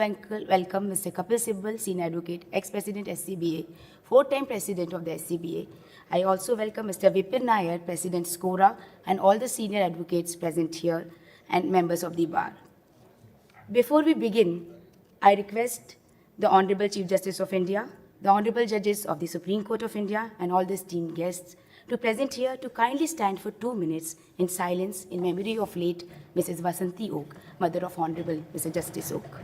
Welcome Mr. Kapil Sibal, Senior Advocate, ex-President SCBA, four-time President of the SCBA. I also welcome Mr. Vipin Nair, President SCORA, and all the senior advocates present here and members of the bar. Before we begin, I request the Honorable Chief Justice of India, the Honorable Judges of the Supreme Court of India, and all the esteemed guests to present here to kindly stand for 2 minutes in silence in memory of late Mrs. Vasanti Oka, mother of Honorable Mr. Justice Oka.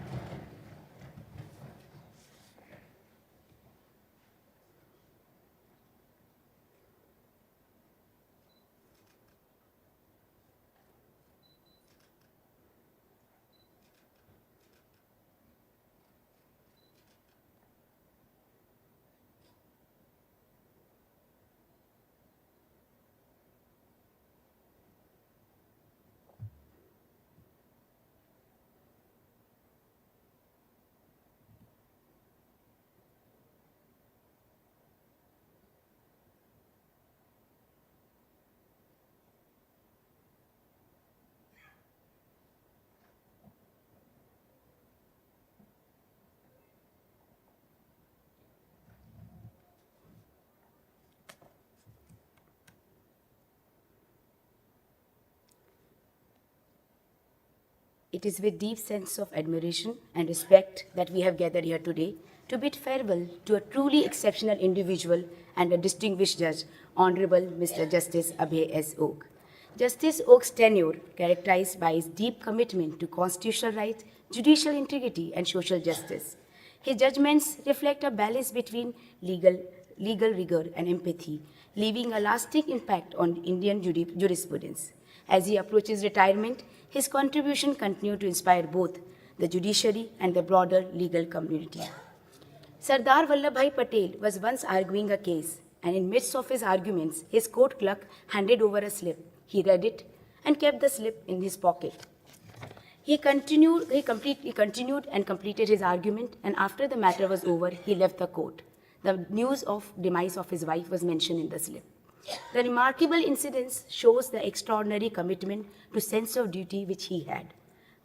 It is with deep sense of admiration and respect that we have gathered here today to bid farewell to a truly exceptional individual and a distinguished judge, Honorable Mr. Justice Abhay S. Oka. Justice Oka's tenure, characterized by his deep commitment to constitutional rights, judicial integrity, and social justice. His judgments reflect a balance between legal rigor and empathy, leaving a lasting impact on Indian jurisprudence. As he approaches retirement, his contribution continued to inspire both the judiciary and the broader legal community. Sardar Vallabhbhai Patel was once arguing a case, and in midst of his arguments, his court clerk handed over a slip. He read it and kept the slip in his pocket. He continued and completed his argument, and after the matter was over, he left the court. The news of demise of his wife was mentioned in the slip. The remarkable incident shows the extraordinary commitment to sense of duty which he had.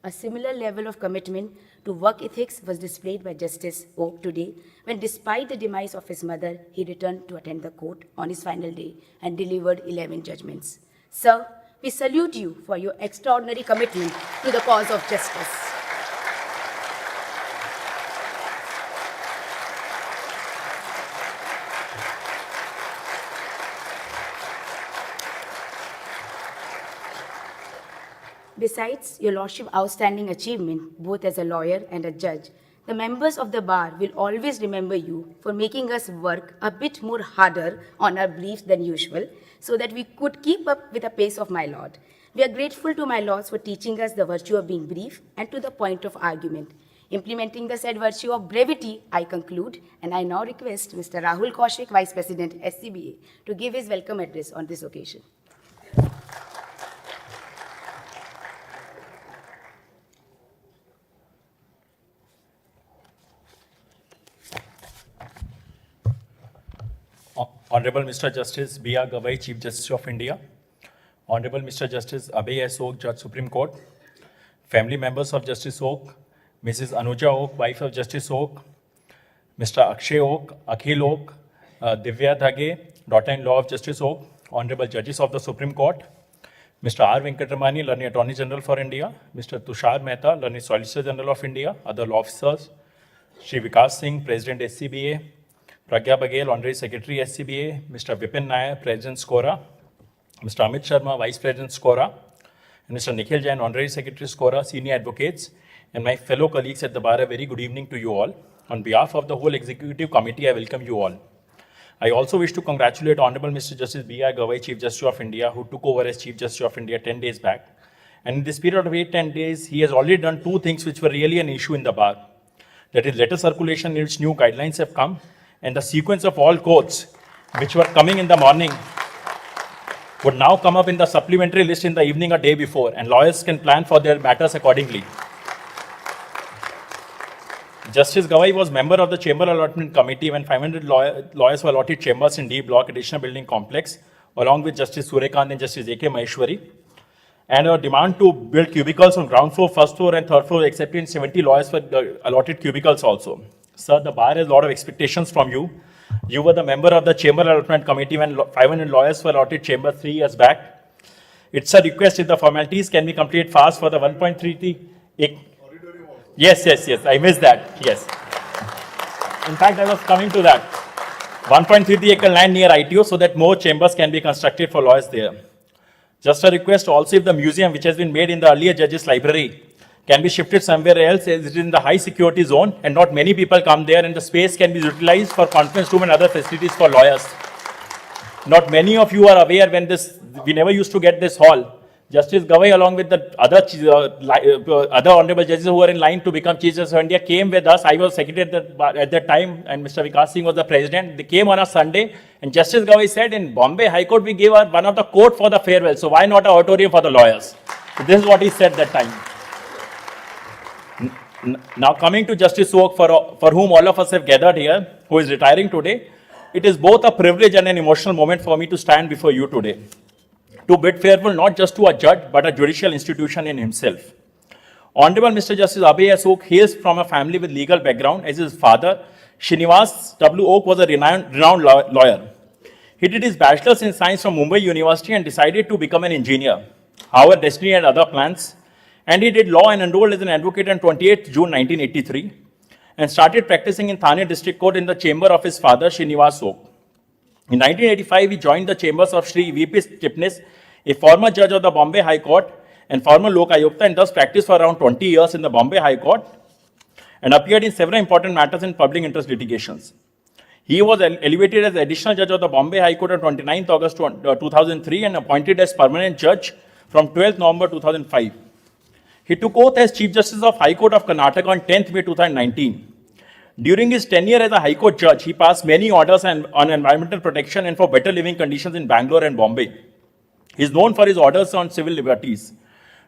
A similar level of commitment to work ethics was displayed by Justice Oka today when, despite the demise of his mother, he returned to attend the court on his final day and delivered 11 judgments. Sir, we salute you for your extraordinary commitment to the cause of justice. Besides your Lordship's outstanding achievement, both as a lawyer and a judge, the members of the bar will always remember you for making us work a bit more harder on our briefs than usual so that we could keep up with the pace of my lord. We are grateful to my lords for teaching us the virtue of being brief and to the point of argument. Implementing the said virtue of brevity, I conclude, and I now request Mr. Rahul Koshik, Vice President, SCBA, to give his welcome address on this occasion. Honorable Mr. Justice B.R. Gavay, Chief Justice of India. Honorable Mr. Justice Abhay S. Oka, Judge Supreme Court. Family members of Justice Oka, Mrs. Anuja Oka, wife of Justice Oka. Mr. Akshay Oka, Akhil Oka, Divya Dhage, daughter-in-law of Justice Oka. Honorable Judges of the Supreme Court. Mr. R. Venkatramani, Learned Attorney General for India. Mr. Tushar Mehta, Learned Solicitor General of India. Other law officers. Shri Vikas Singh, President SCBA. Pragya Baghel, Honorary Secretary SCBA, Mr. Vipin Nair, President SCORA, Mr. Amit Sharma, Vice President SCORA, and Mr. Nikhil Jain, Honorary Secretary SCORA, Senior Advocates, and my fellow colleagues at the bar, a very good evening to you all. On behalf of the whole Executive Committee, I welcome you all. I also wish to congratulate Honorable Mr. Justice B.R. Gavay, Chief Justice of India, who took over as Chief Justice of India 10 days back. And in this period of 8-10 days, he has already done two things which were really an issue in the bar. That is letter circulation in which new guidelines have come, and the sequence of all courts which were coming in the morning would now come up in the supplementary list in the evening a day before, and lawyers can plan for their matters accordingly. Justice Gavay was member of the Chamber Allotment Committee when 500 lawyers were allotted chambers in D Block Additional Building Complex, along with Justice Suryakant and Justice A.K. Maheshwari. and a demand to build cubicles on ground floor, first floor, and third floor, accepting 70 lawyers for the allotted cubicles also. Sir, the bar has a lot of expectations from you. You were the member of the Chamber Allotment Committee when 500 lawyers were allotted Chamber 3 years back. It's a request if the formalities can be completed fast for the 1.33. Yes, I missed that, yes. In fact, I was coming to that. 1.33 acre land near ITO so that more chambers can be constructed for lawyers there. Just a request also, if the museum which has been made in the earlier judges library can be shifted somewhere else, as it is in the high security zone and not many people come there, and the space can be utilized for conference room and other facilities for lawyers. Not many of you are aware when we never used to get this hall. Justice Gavay, along with the other honorable judges who were in line to become Chief Justice of India, came with us. I was secretary at that time, and Mr. Vikas Singh was the president. They came on a Sunday, and Justice Gavay said, in Bombay High Court, we gave one of the court for the farewell, so why not an auditorium for the lawyers? So this is what he said that time. Now coming to Justice Oka, for whom all of us have gathered here, who is retiring today, it is both a privilege and an emotional moment for me to stand before you today, to bid farewell not just to a judge, but a judicial institution in himself. Honorable Mr. Justice Abhay Oka hails from a family with legal background, as his father, Srinivas W. Oka, was a renowned lawyer. He did his bachelor's in science from Mumbai University and decided to become an engineer. However, destiny had other plans, and he did law and enrolled as an advocate on 28th June 1983 and started practicing in Thane District Court in the chamber of his father, Srinivas Oka. In 1985, he joined the chambers of Sri V.P. Chipnis, a former judge of the Bombay High Court and former Lok Ayukta, and thus practiced for around 20 years in the Bombay High Court and appeared in several important matters in public interest litigations. He was elevated as additional judge of the Bombay High Court on 29th August 2003 and appointed as permanent judge from 12th November 2005. He took oath as Chief Justice of High Court of Karnataka on 10th May 2019. During his tenure as a High Court judge, he passed many orders on environmental protection and for better living conditions in Bangalore and Bombay. He is known for his orders on civil liberties.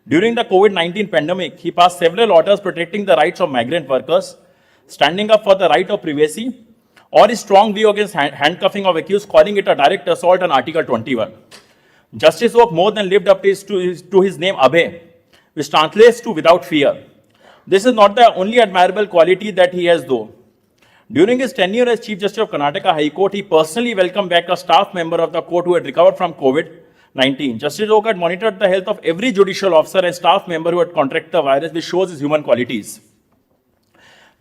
During the COVID-19 pandemic, he passed several orders protecting the rights of migrant workers, standing up for the right of privacy, or his strong view against handcuffing of accused, calling it a direct assault on Article 21. Justice Oka more than lived up to his name Abhay, which translates to without fear. This is not the only admirable quality that he has though. During his tenure as Chief Justice of Karnataka High Court, he personally welcomed back a staff member of the court who had recovered from COVID-19. Justice Oka had monitored the health of every judicial officer and staff member who had contracted the virus, which shows his human qualities.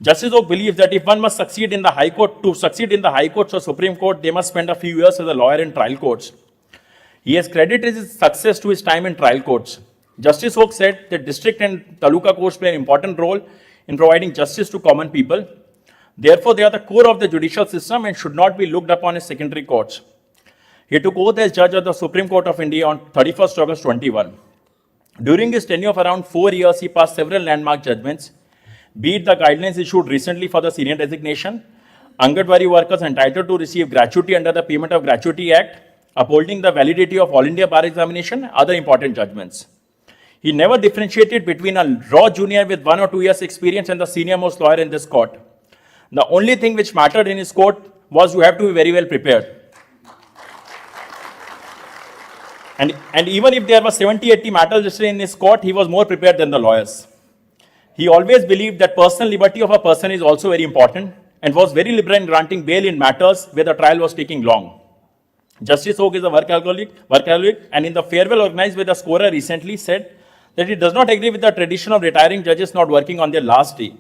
Justice Oka believes that if one must succeed in the High Court, to succeed in the High Courts or Supreme Court, they must spend a few years as a lawyer in trial courts. He has credited his success to his time in trial courts. Justice Oka said that district and taluka courts play an important role in providing justice to common people. Therefore, they are the core of the judicial system and should not be looked upon as secondary courts. He took oath as judge of the Supreme Court of India on 31st August 21. During his tenure of around 4 years, he passed several landmark judgments, be it the guidelines issued recently for the senior designation, Angadwari workers entitled to receive gratuity under the Payment of Gratuity Act, upholding the validity of All India Bar Examination, and other important judgments. He never differentiated between a raw junior with 1 or 2 years experience and the senior most lawyer in this court. The only thing which mattered in his court was you have to be very well prepared. And even if there were 70-80 matters listed in his court, he was more prepared than the lawyers. He always believed that personal liberty of a person is also very important and was very liberal in granting bail in matters where the trial was taking long. Justice Oka is a workaholic, and in the farewell organized by the scorer recently said that he does not agree with the tradition of retiring judges not working on their last day,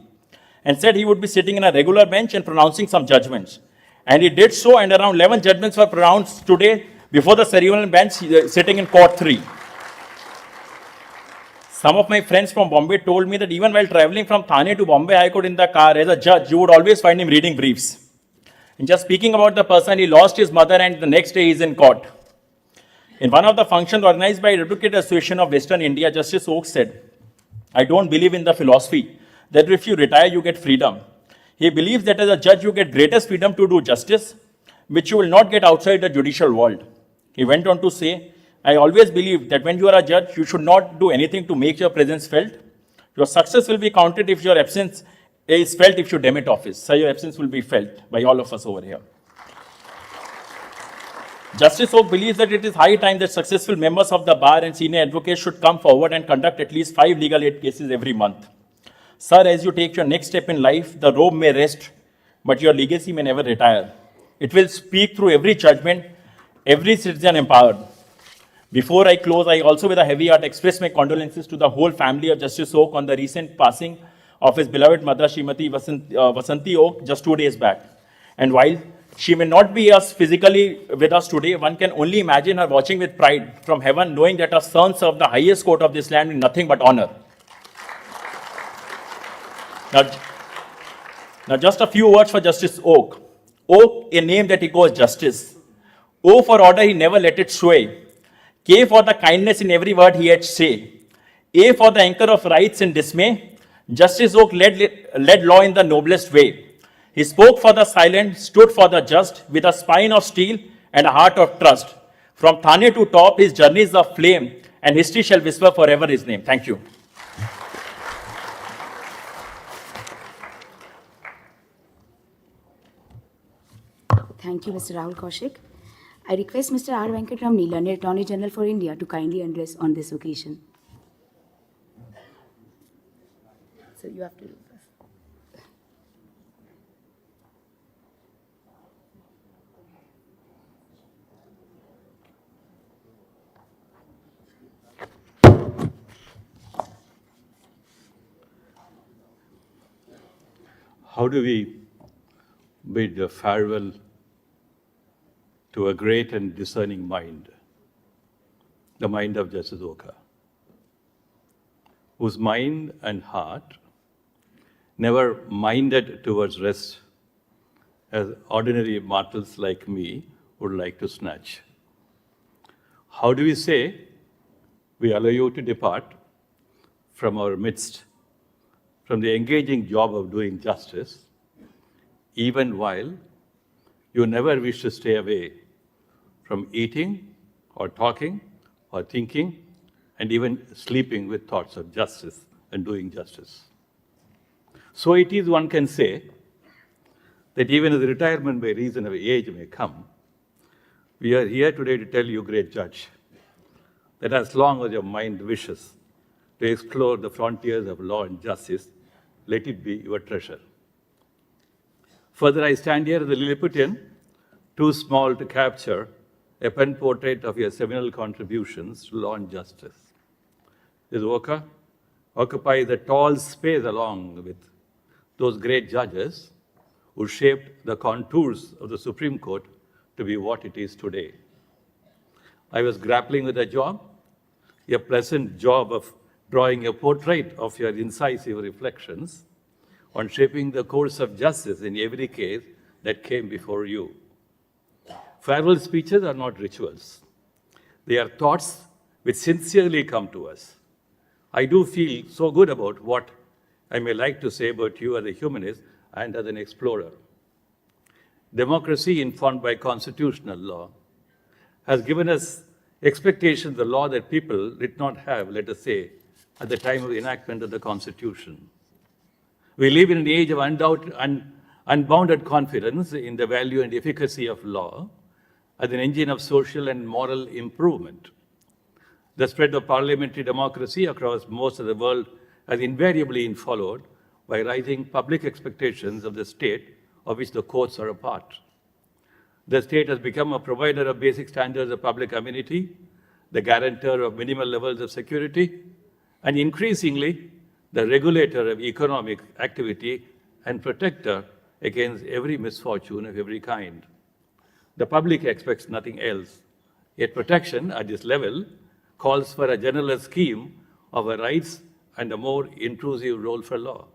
and said he would be sitting in a regular bench and pronouncing some judgments. And he did so, and around 11 judgments were pronounced today before the ceremonial bench sitting in Court 3. Some of my friends from Bombay told me that even while traveling from Thane to Bombay High Court in the car as a judge, you would always find him reading briefs. And just speaking about the person, he lost his mother and the next day he is in court. In one of the functions organized by Advocate Association of Western India, Justice Oka said, "I don't believe in the philosophy that if you retire, you get freedom. He believes that as a judge, you get greatest freedom to do justice, which you will not get outside the judicial world." He went on to say, "I always believe that when you are a judge, you should not do anything to make your presence felt. Your success will be counted if your absence is felt if you demit office. So your absence will be felt by all of us over here." Justice Oak believes that it is high time that successful members of the bar and senior advocates should come forward and conduct at least 5 legal aid cases every month. Sir, as you take your next step in life, the robe may rest, but your legacy may never retire. It will speak through every judgment, every citizen empowered. Before I close, I also with a heavy heart express my condolences to the whole family of Justice Oak on the recent passing of his beloved mother, Srimati Vasanti Oak, just 2 days back. And while she may not be physically with us today, one can only imagine her watching with pride from heaven, knowing that her son served the highest court of this land with nothing but honor. Now, just a few words for Justice Oak. Oak, a name that echoes justice. O for order, he never let it sway. K for the kindness in every word he had say. A for the anchor of rights in dismay. Justice Oak led law in the noblest way. He spoke for the silent, stood for the just, with a spine of steel and a heart of trust. From Thane to top, his journey is of flame, and history shall whisper forever his name. Thank you. Thank you, Mr. Rahul Koshik. I request Mr. R. Venkatramani, Learned Attorney General for India, to kindly address on this occasion. So you have to do this. How do we bid a farewell to a great and discerning mind, the mind of Justice Oka, whose mind and heart never minded towards rest as ordinary mortals like me would like to snatch? How do we say we allow you to depart from our midst, from the engaging job of doing justice, even while you never wish to stay away from eating or talking or thinking and even sleeping with thoughts of justice and doing justice? So it is, one can say, that even as retirement by reason of age may come, we are here today to tell you, great judge, that as long as your mind wishes to explore the frontiers of law and justice, let it be your treasure. Further, I stand here as a Lilliputian, too small to capture a pen portrait of your seminal contributions to law and justice. This Oka occupies a tall space along with those great judges who shaped the contours of the Supreme Court to be what it is today. I was grappling with a job, a pleasant job of drawing a portrait of your incisive reflections on shaping the course of justice in every case that came before you. Farewell speeches are not rituals. They are thoughts which sincerely come to us. I do feel so good about what I may like to say about you as a humanist and as an explorer. Democracy informed by constitutional law has given us expectations, the law that people did not have, let us say, at the time of the enactment of the Constitution. We live in an age of unbounded confidence in the value and efficacy of law as an engine of social and moral improvement. The spread of parliamentary democracy across most of the world has invariably been followed by rising public expectations of the state of which the courts are a part. The state has become a provider of basic standards of public amenity, the guarantor of minimal levels of security, and increasingly, the regulator of economic activity and protector against every misfortune of every kind. The public expects nothing else. Yet protection at this level calls for a general scheme of our rights and a more intrusive role for law.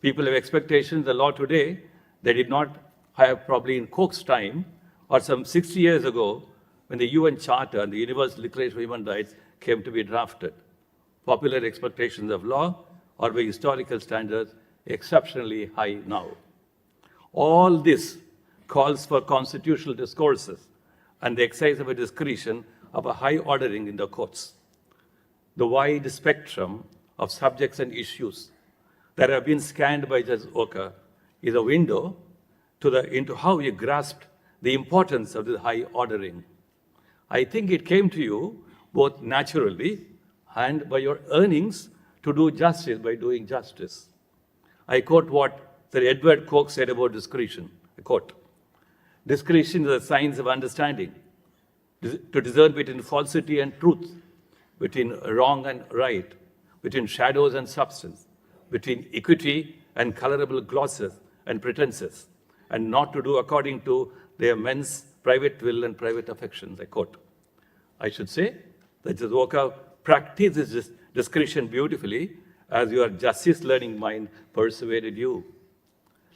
People have expectations of law today they did not have probably in Koch's time or some 60 years ago when the UN Charter and the Universal Declaration of Human Rights came to be drafted. Popular expectations of law are by historical standards exceptionally high now. All this calls for constitutional discourses and the exercise of a discretion of a high ordering in the courts. The wide spectrum of subjects and issues that have been scanned by Justice Oka is a window into how he grasped the importance of this high ordering. I think it came to you both naturally and by your earnings to do justice by doing justice. I quote what Sir Edward Coke said about discretion. I quote, "Discretion is a science of understanding, to discern between falsity and truth, between wrong and right, between shadows and substance, between equity and colorable glosses and pretenses, and not to do according to their men's private will and private affections." I quote. I should say that Justice Oka practices this discretion beautifully as your justice learning mind persuaded you.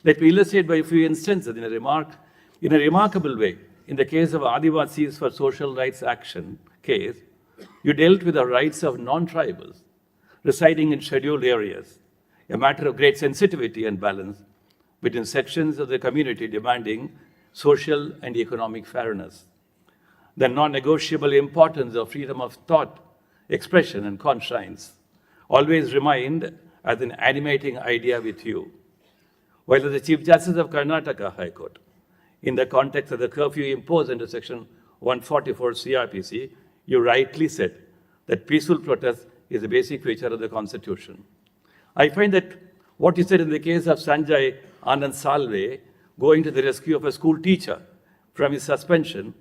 Let me illustrate by a few instances in a remarkable way. In the case of Adivasis for Social Rights Action case, you dealt with the rights of non-tribals residing in scheduled areas, a matter of great sensitivity and balance between sections of the community demanding social and economic fairness. The non-negotiable importance of freedom of thought, expression, and conscience always remained as an animating idea with you. While as the Chief Justice of Karnataka High Court, in the context of the curfew imposed under Section 144 CRPC, you rightly said that peaceful protest is a basic feature of the Constitution. I find that what you said in the case of Sanjay Anand Salve going to the rescue of a school teacher from his suspension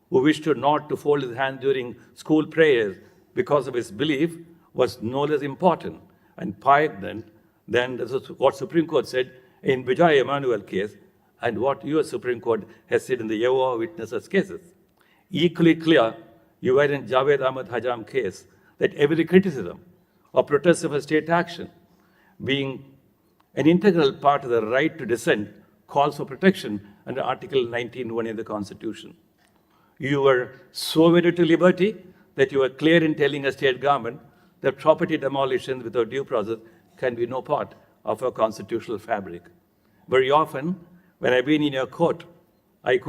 who wished not to fold his hands during school prayers because of his belief was no less important and poignant than what Supreme Court said in Vijay Emmanuel case and what US Supreme Court has said in the Yehovah Witnesses cases. Equally clear, you were in Javed Ahmad Hajam case that every criticism or protest of a state action being an integral part of the right to dissent calls for protection under Article 19(1) in the Constitution. You were so wedded to liberty that you were clear in telling a state government that property demolition without due process can be no part of our constitutional fabric. Very often, when I've been in your court, I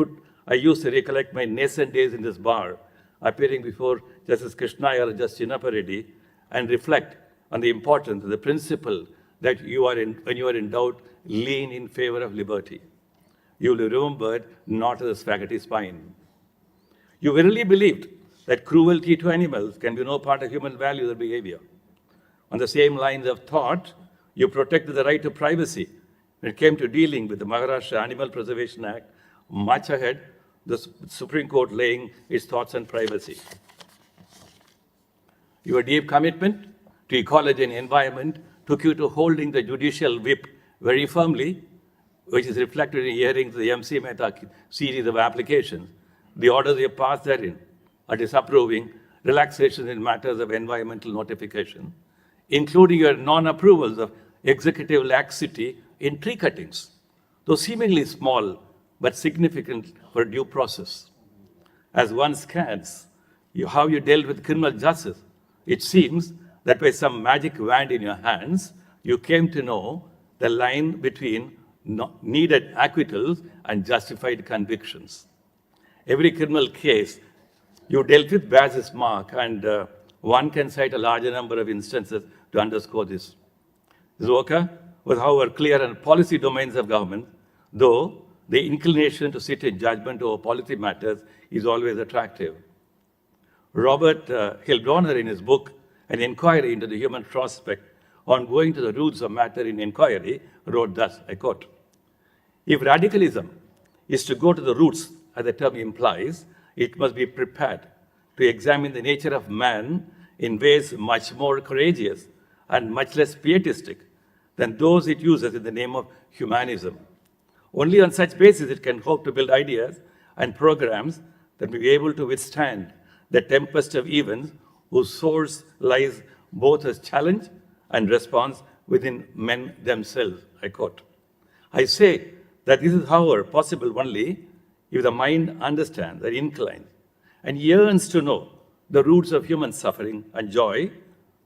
used to recollect my nascent days in this bar, appearing before Justice Krishnaya or Justice Chinnappa Reddy, and reflect on the importance of the principle that when you are in doubt, lean in favor of liberty. You will be remembered not as a spaghetti spine. You verily believed that cruelty to animals can be no part of human values or behavior. On the same lines of thought, you protected the right to privacy when it came to dealing with the Maharashtra Animal Preservation Act, much ahead the Supreme Court laying its thoughts on privacy. Your deep commitment to ecology and environment took you to holding the judicial whip very firmly, which is reflected in hearings of the MC Mehta series of applications. The orders you passed therein are disapproving relaxations in matters of environmental notification, including your non-approvals of executive laxity in tree cuttings, though seemingly small but significant for due process. As one scans how you dealt with criminal justice, it seems that by some magic wand in your hands, you came to know the line between needed acquittals and justified convictions. Every criminal case you dealt with bears its mark, and one can cite a larger number of instances to underscore this. Oka was, however, clear on policy domains of government, though the inclination to sit in judgment over policy matters is always attractive. Robert Hildroner, in his book, An Inquiry into the Human Prospect, on going to the roots of matter in inquiry, wrote thus, I quote, "If radicalism is to go to the roots, as the term implies, it must be prepared to examine the nature of man in ways much more courageous and much less pietistic than those it uses in the name of humanism. Only on such basis it can hope to build ideas and programs that may be able to withstand the tempest of events whose source lies both as challenge and response within men themselves," I quote. I say that this is, however, possible only if the mind understands and inclines and yearns to know the roots of human suffering and joy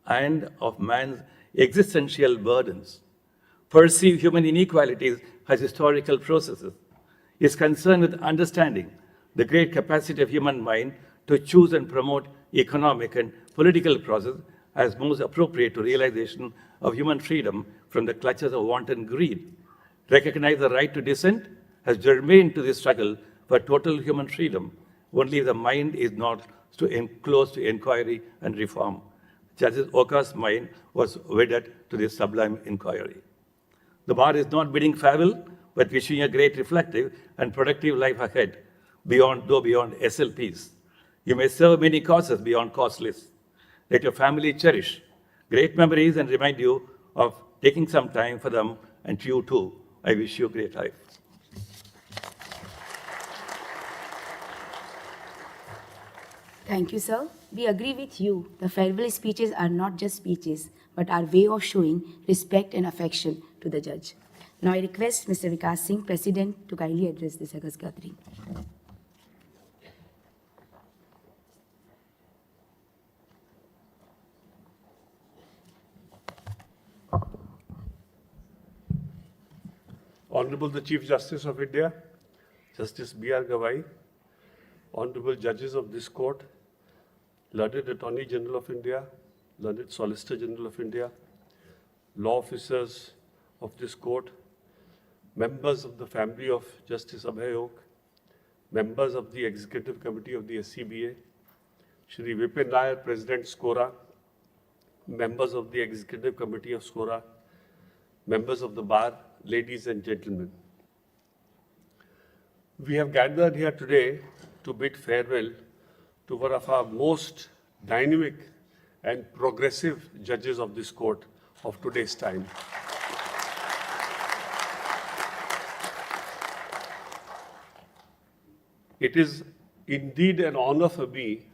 and of man's existential burdens, perceive human inequalities as historical processes, is concerned with understanding the great capacity of human mind to choose and promote economic and political process as most appropriate to realization of human freedom from the clutches of wanton greed, recognize the right to dissent as germane to the struggle for for total human freedom, only if the mind is not closed to inquiry and reform. Justice Oka's mind was wedded to this sublime inquiry. The bar is not bidding farewell, but wishing a great reflective and productive life ahead, beyond SLPs. You may serve many causes beyond cause lists. Let your family cherish great memories and remind you of taking some time for them, and to you too, I wish you a great life. Thank you, sir. We agree with you. The farewell speeches are not just speeches, but our way of showing respect and affection to the judge. Now I request Mr. Vikas Singh, President, to kindly address this August gathering. Honorable the Chief Justice of India, Justice B.R. Gavai, Honorable Judges of this Court, Learned Attorney General of India, Learned Solicitor General of India, law officers of this Court, members of the family of Justice Abhay Oka, members of the Executive Committee of the SCBA, Shri Vipin Nair, President SCORA, members of the Executive Committee of SCORA, members of the Bar, ladies and gentlemen. We have gathered here today to bid farewell to one of our most dynamic and progressive judges of this court of today's time. It is indeed an honor for me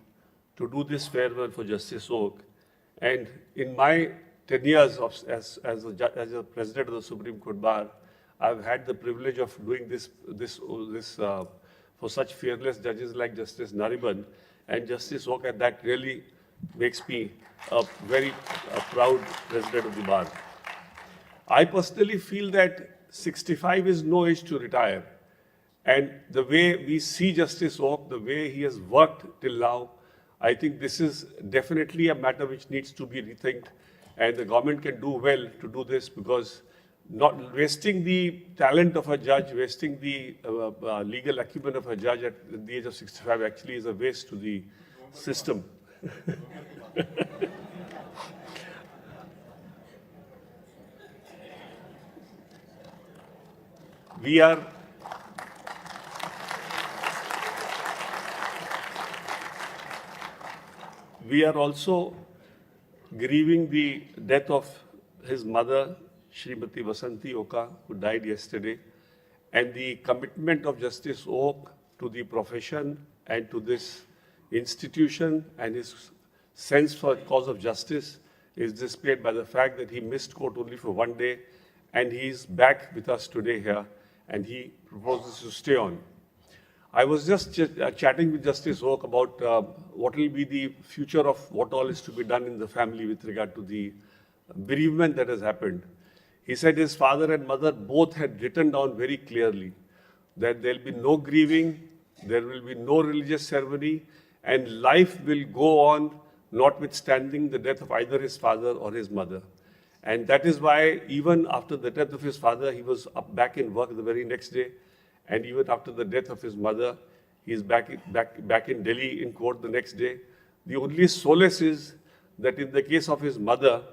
to do this farewell for Justice Oka, and in my 10 years as a president of the Supreme Court Bar, I've had the privilege of doing this for such fearless judges like Justice Nariman and Justice Oka. That really makes me a very proud president of the Bar. I personally feel that 65 is no age to retire. And the way we see Justice Oka, the way he has worked till now, I think this is definitely a matter which needs to be rethinked. And the government can do well to do this, because not wasting the talent of a judge, wasting the legal acumen of a judge at the age of 65 actually is a waste to the system. We are also grieving the death of his mother, Srimati Vasanti Oka, who died yesterday, and the commitment of Justice Oka to the profession and to this institution, and his sense for cause of justice is displayed by the fact that he missed court only for one day, and he is back with us today here, and he proposes to stay on. I was just chatting with Justice Oka about what will be the future of what all is to be done in the family with regard to the bereavement that has happened. He said his father and mother both had written down very clearly that there will be no grieving, there will be no religious ceremony, and life will go on notwithstanding the death of either his father or his mother. And that is why even after the death of his father, he was back in work the very next day. And even after the death of his mother, he is back in Delhi in court the next day. The only solace is that in the case of his mother,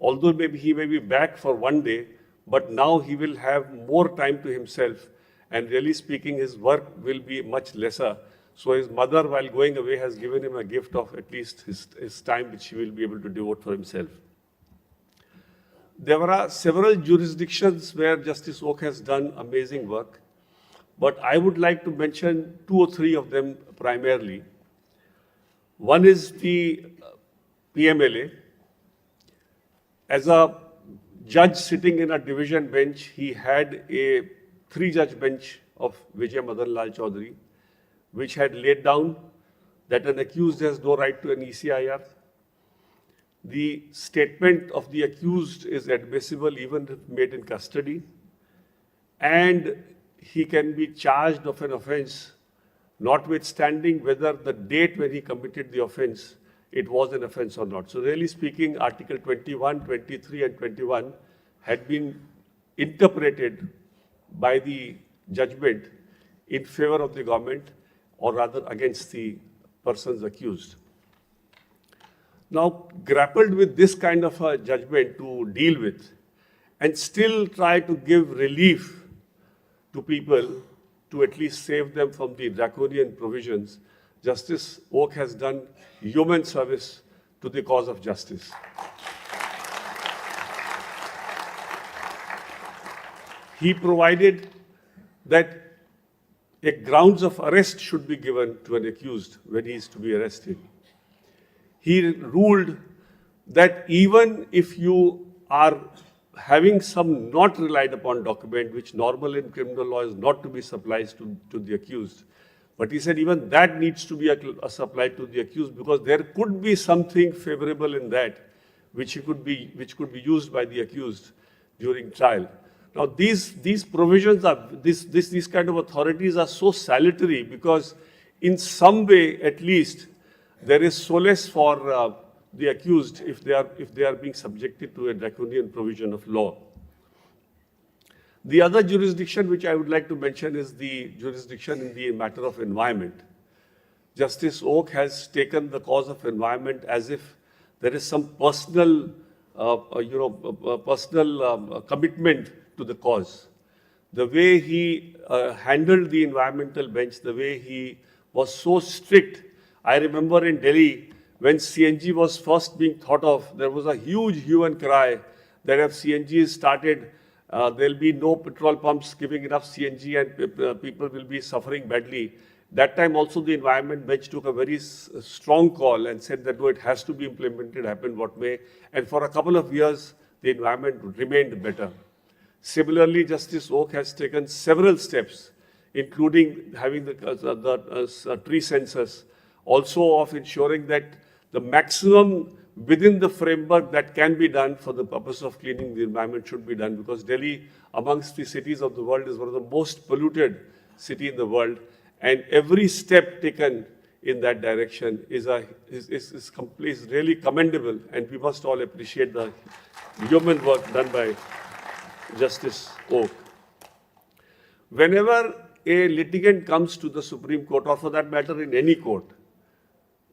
although he may be back for one day, but now he will have more time to himself. And really speaking, his work will be much lesser. So his mother, while going away, has given him a gift of at least his time, which he will be able to devote for himself. There are several jurisdictions where Justice Oka has done amazing work, but I would like to mention 2 or 3 of them primarily. One is the PMLA. As a judge sitting in a division bench, he had a 3-judge bench of Vijay Madan Lal Chaudhary, which had laid down that an accused has no right to an ECIR. The statement of the accused is admissible even if made in custody, and he can be charged of an offense notwithstanding whether the date when he committed the offense, it was an offense or not. So really speaking, Article 21, 23 and 21 had been interpreted by the judgment in favor of the government, or rather against the persons accused. Now, grappled with this kind of a judgment to deal with, and still try to give relief to people to at least save them from the draconian provisions, Justice Oka has done human service to the cause of justice. He provided that a grounds of arrest should be given to an accused when he is to be arrested. He ruled that even if you are having some not relied upon document, which normal in criminal law is not to be supplied to the accused, but he said even that needs to be supplied to the accused, because there could be something favorable in that which could be used by the accused during trial. Now these provisions are, these kind of authorities are so salutary, because in some way at least there is solace for the accused if they are being subjected to a draconian provision of law. The other jurisdiction which I would like to mention is the jurisdiction in the matter of environment. Justice Oka has taken the cause of environment as if there is some personal, commitment to the cause. The way he handled the environmental bench, the way he was so strict. I remember in Delhi, when CNG was first being thought of, there was a huge hue and cry that if CNG is started, there'll be no petrol pumps giving enough CNG and people will be suffering badly. That time also the environment bench took a very strong call and said that no, it has to be implemented, happen what may. And for a couple of years, the environment remained better. Similarly, Justice Oka has taken several steps, including having the tree census, also of ensuring that the maximum within the framework that can be done for the purpose of cleaning the environment should be done, because Delhi, amongst the cities of the world, is one of the most polluted city in the world, and every step taken in that direction is really commendable, and we must all appreciate the human work done by Justice Oka. Whenever a litigant comes to the Supreme Court, or for that matter in any court,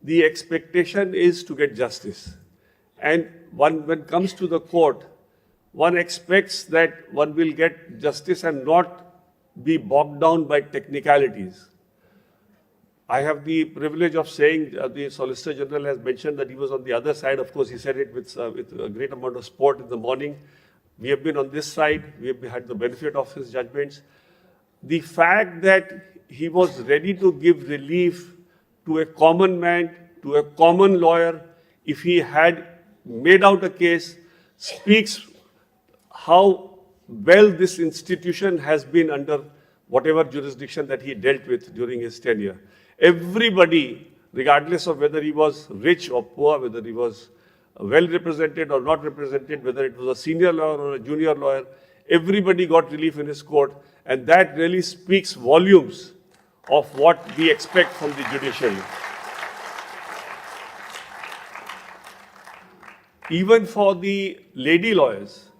the expectation is to get justice. And when it comes to the court, one expects that one will get justice and not be bogged down by technicalities. I have the privilege of saying the Solicitor General has mentioned that he was on the other side. Of course, he said it with a great amount of sport in the morning. We have been on this side. We have had the benefit of his judgments. The fact that he was ready to give relief to a common man, to a common lawyer, if he had made out a case, speaks how well this institution has been under whatever jurisdiction that he dealt with during his tenure. Everybody, regardless of whether he was rich or poor, whether he was well represented or not represented, whether it was a senior lawyer or a junior lawyer, everybody got relief in his court, and that really speaks volumes of what we expect from the judiciary. Even for the lady lawyers,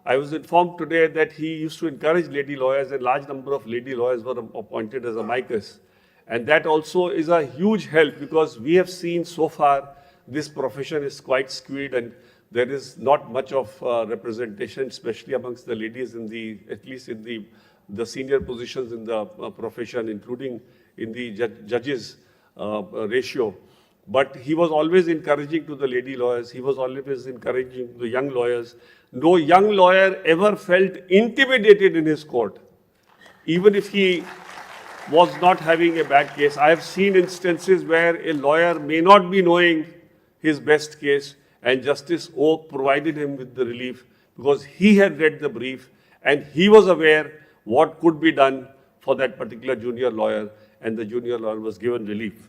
I was informed today that he used to encourage lady lawyers, and a large number of lady lawyers were appointed as amicus. And that also is a huge help, because we have seen so far this profession is quite skewed, and there is not much of representation, especially amongst the ladies at least in the senior positions in the profession, including in the judges ratio. But he was always encouraging to the lady lawyers. He was always encouraging the young lawyers. No young lawyer ever felt intimidated in his court, even if he was not having a bad case. I have seen instances where a lawyer may not be knowing his best case, and Justice Oka provided him with the relief because he had read the brief and he was aware what could be done for that particular junior lawyer, and the junior lawyer was given relief.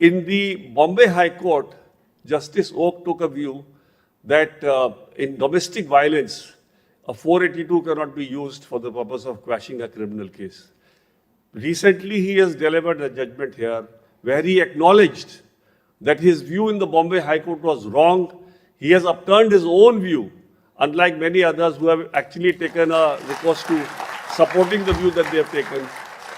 In the Bombay High Court, Justice Oka took a view that in domestic violence, a 482 cannot be used for the purpose of quashing a criminal case. Recently, he has delivered a judgment here where he acknowledged that his view in the Bombay High Court was wrong. He has upturned his own view, unlike many others who have actually taken a recourse to supporting the view that they have taken,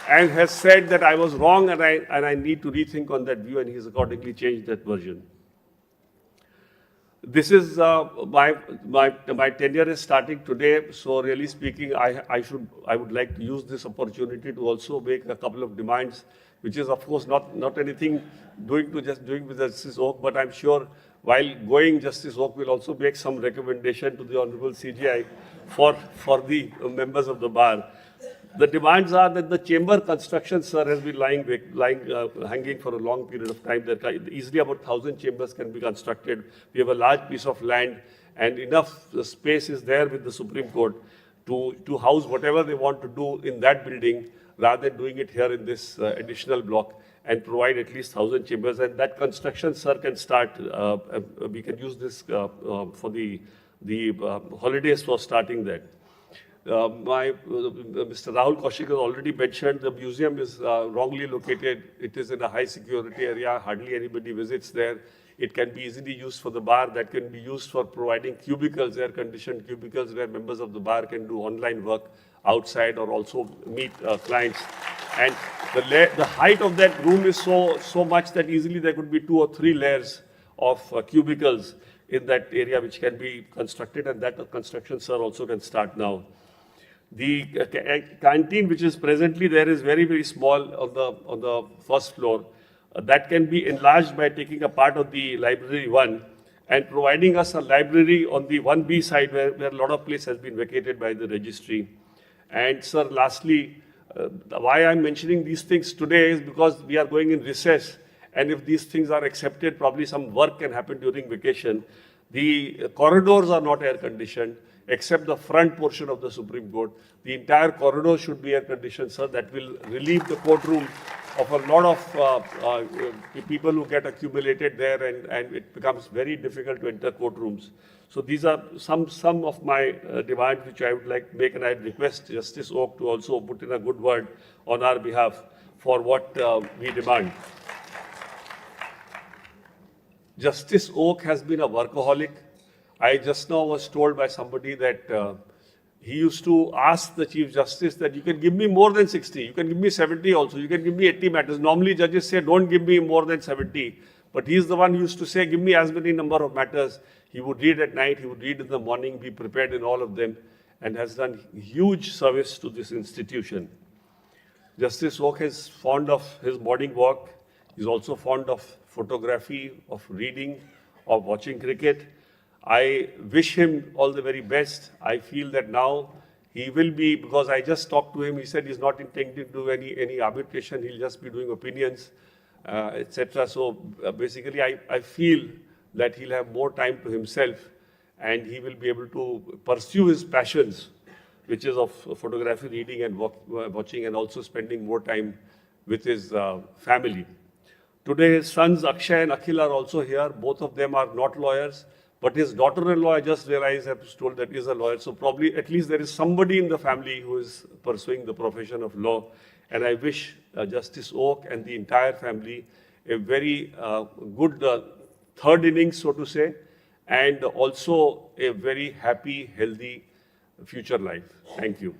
and has said that I was wrong and I need to rethink on that view, and he's accordingly changed that version. This is my tenure is starting today, so really speaking, I would like to use this opportunity to also make a couple of demands, which is of course not anything doing with Justice Oak, but I'm sure while going, Justice Oak will also make some recommendation to the Honorable CJI for the members of the bar. The demands are that the chamber construction, sir, has been hanging for a long period of time. There easily about 1,000 chambers can be constructed. We have a large piece of land, and enough space is there with the Supreme Court to house whatever they want to do in that building, rather than doing it here in this additional block, and provide at least 1,000 chambers. And that construction, sir, can start. We can use this for the holidays for starting that. Mr. Rahul Koshik has already mentioned the museum is wrongly located. It is in a high security area. Hardly anybody visits there. It can be easily used for the bar. That can be used for providing cubicles, air-conditioned cubicles, where members of the bar can do online work outside or also meet clients. And the height of that room is so much that easily there could be 2 or 3 layers of cubicles in that area which can be constructed, and that construction, sir, also can start now. The canteen, which is presently there, is very, very small on the first floor. That can be enlarged by taking a part of the library 1 and providing us a library on the 1B side where a lot of place has been vacated by the registry. And sir, lastly, why I'm mentioning these things today is because we are going in recess, and if these things are accepted, probably some work can happen during vacation. The corridors are not air conditioned, except the front portion of the Supreme Court. The entire corridor should be air-conditioned, sir. That will relieve the courtroom of a lot of people who get accumulated there, and it becomes very difficult to enter courtrooms. So these are some of my demands which I would like to make, and I request Justice Oak to also put in a good word on our behalf for what we demand. Justice Oak has been a workaholic. I just now was told by somebody that he used to ask the Chief Justice that you can give me more than 60, you can give me 70 also, you can give me 80 matters. Normally judges say don't give me more than 70, but he's the one who used to say give me as many number of matters. He would read at night, he would read in the morning, be prepared in all of them, and has done huge service to this institution. Justice Oak is fond of his morning walk. He's also fond of photography, of reading, of watching cricket. I wish him all the very best. I feel that now he will be, because I just talked to him, he said he's not intending to do any arbitration, he'll just be doing opinions, etc. So basically I feel that he'll have more time to himself, and he will be able to pursue his passions, which is of photography, reading and watching, and also spending more time with his family. Today his sons Akshay and Akhil are also here. Both of them are not lawyers. But his daughter-in-law, I just realized, I was told that is a lawyer. So probably at least there is somebody in the family who is pursuing the profession of law. And I wish Justice Oak and the entire family a very good third innings, so to say, and also a very happy, healthy future life. Thank you.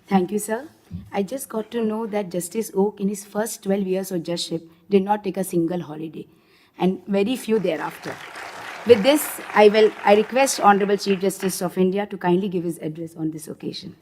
Thank you, sir. I just got to know that Justice Oak, in his first 12 years of judgeship, did not take a single holiday, and very few thereafter. With this, I request Honorable Chief Justice of India to kindly give his address on this occasion.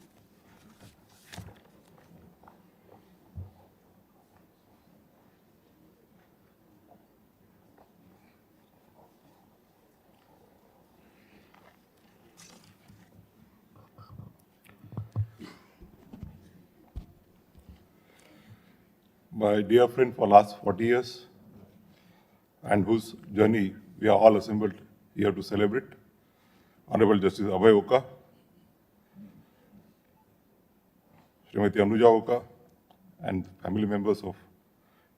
My dear friend for last 40 years, and whose journey we are all assembled here to celebrate, Honorable Justice Abhay Oka, Srimati Anuja Oka, and family members of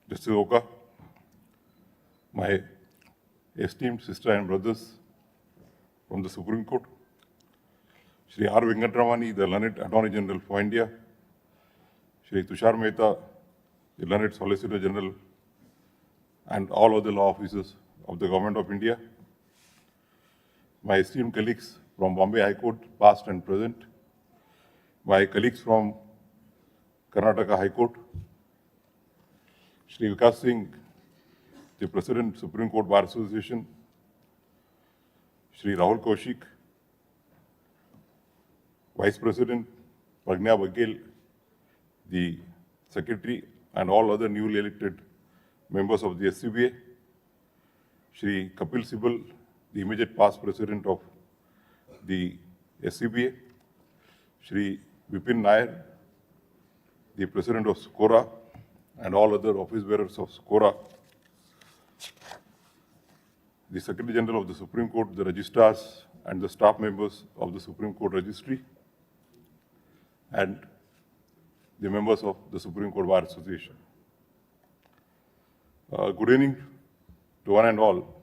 Justice Oka, my esteemed sister and brothers from the Supreme Court, Shri R. Venkatramani, the learned Attorney General for India, Shri Tushar Mehta, the learned Solicitor General, and all other law officers of the Government of India, my esteemed colleagues from Bombay High Court, past and present, my colleagues from Karnataka High Court, Shri Vikas Singh, the President, Supreme Court Bar Association, Shri Rahul Koshik, Vice President, Pragna Baghel, the Secretary, and all other newly elected members of the SCBA, Shri Kapil Sibal, the immediate past President of the SCBA, Shri Vipin Nair, the President of SCORA, and all other office bearers of SCORA, the Secretary General of the Supreme Court, the registrars, and the staff members of the Supreme Court Registry, and the members of the Supreme Court Bar Association. Good evening to one and all.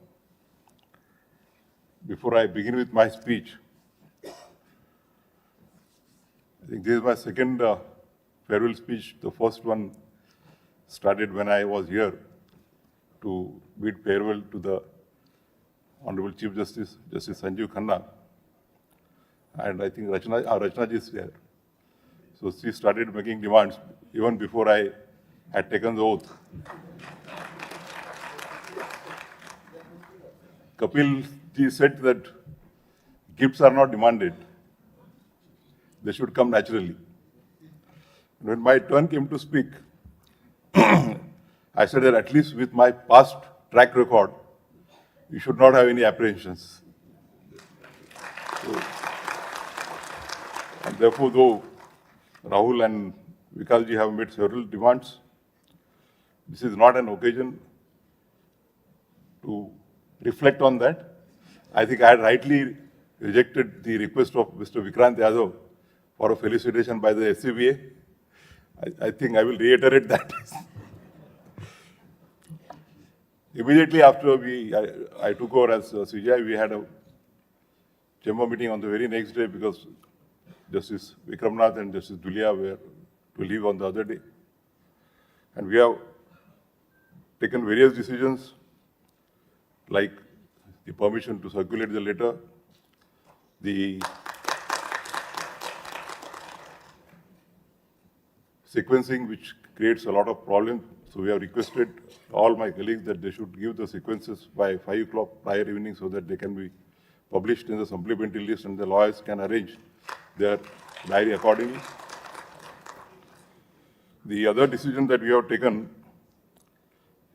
Before I begin with my speech, I think this is my second farewell speech. The first one started when I was here to bid farewell to the Honorable Chief Justice, Justice Sanjeev Khanna. And I think Rachna ji is here. So she started making demands even before I had taken the oath. Kapil ji said that gifts are not demanded. They should come naturally. When my turn came to speak, I said that at least with my past track record, you should not have any apprehensions. So, and therefore, though Rahul and Vikas ji have made several demands, this is not an occasion to reflect on that. I think I had rightly rejected the request of Mr. Vikrant Yadav for a felicitation by the SCBA. I think I will reiterate that. Immediately after I took over as CJI, we had a chamber meeting on the very next day because Justice Vikramnath and Justice Dulia were to leave on the other day. And we have taken various decisions like the permission to circulate the letter, the sequencing which creates a lot of problems. So we have requested all my colleagues that they should give the sequences by 5 o'clock prior evening so that they can be published in the supplementary list and the lawyers can arrange their diary accordingly. The other decision that we have taken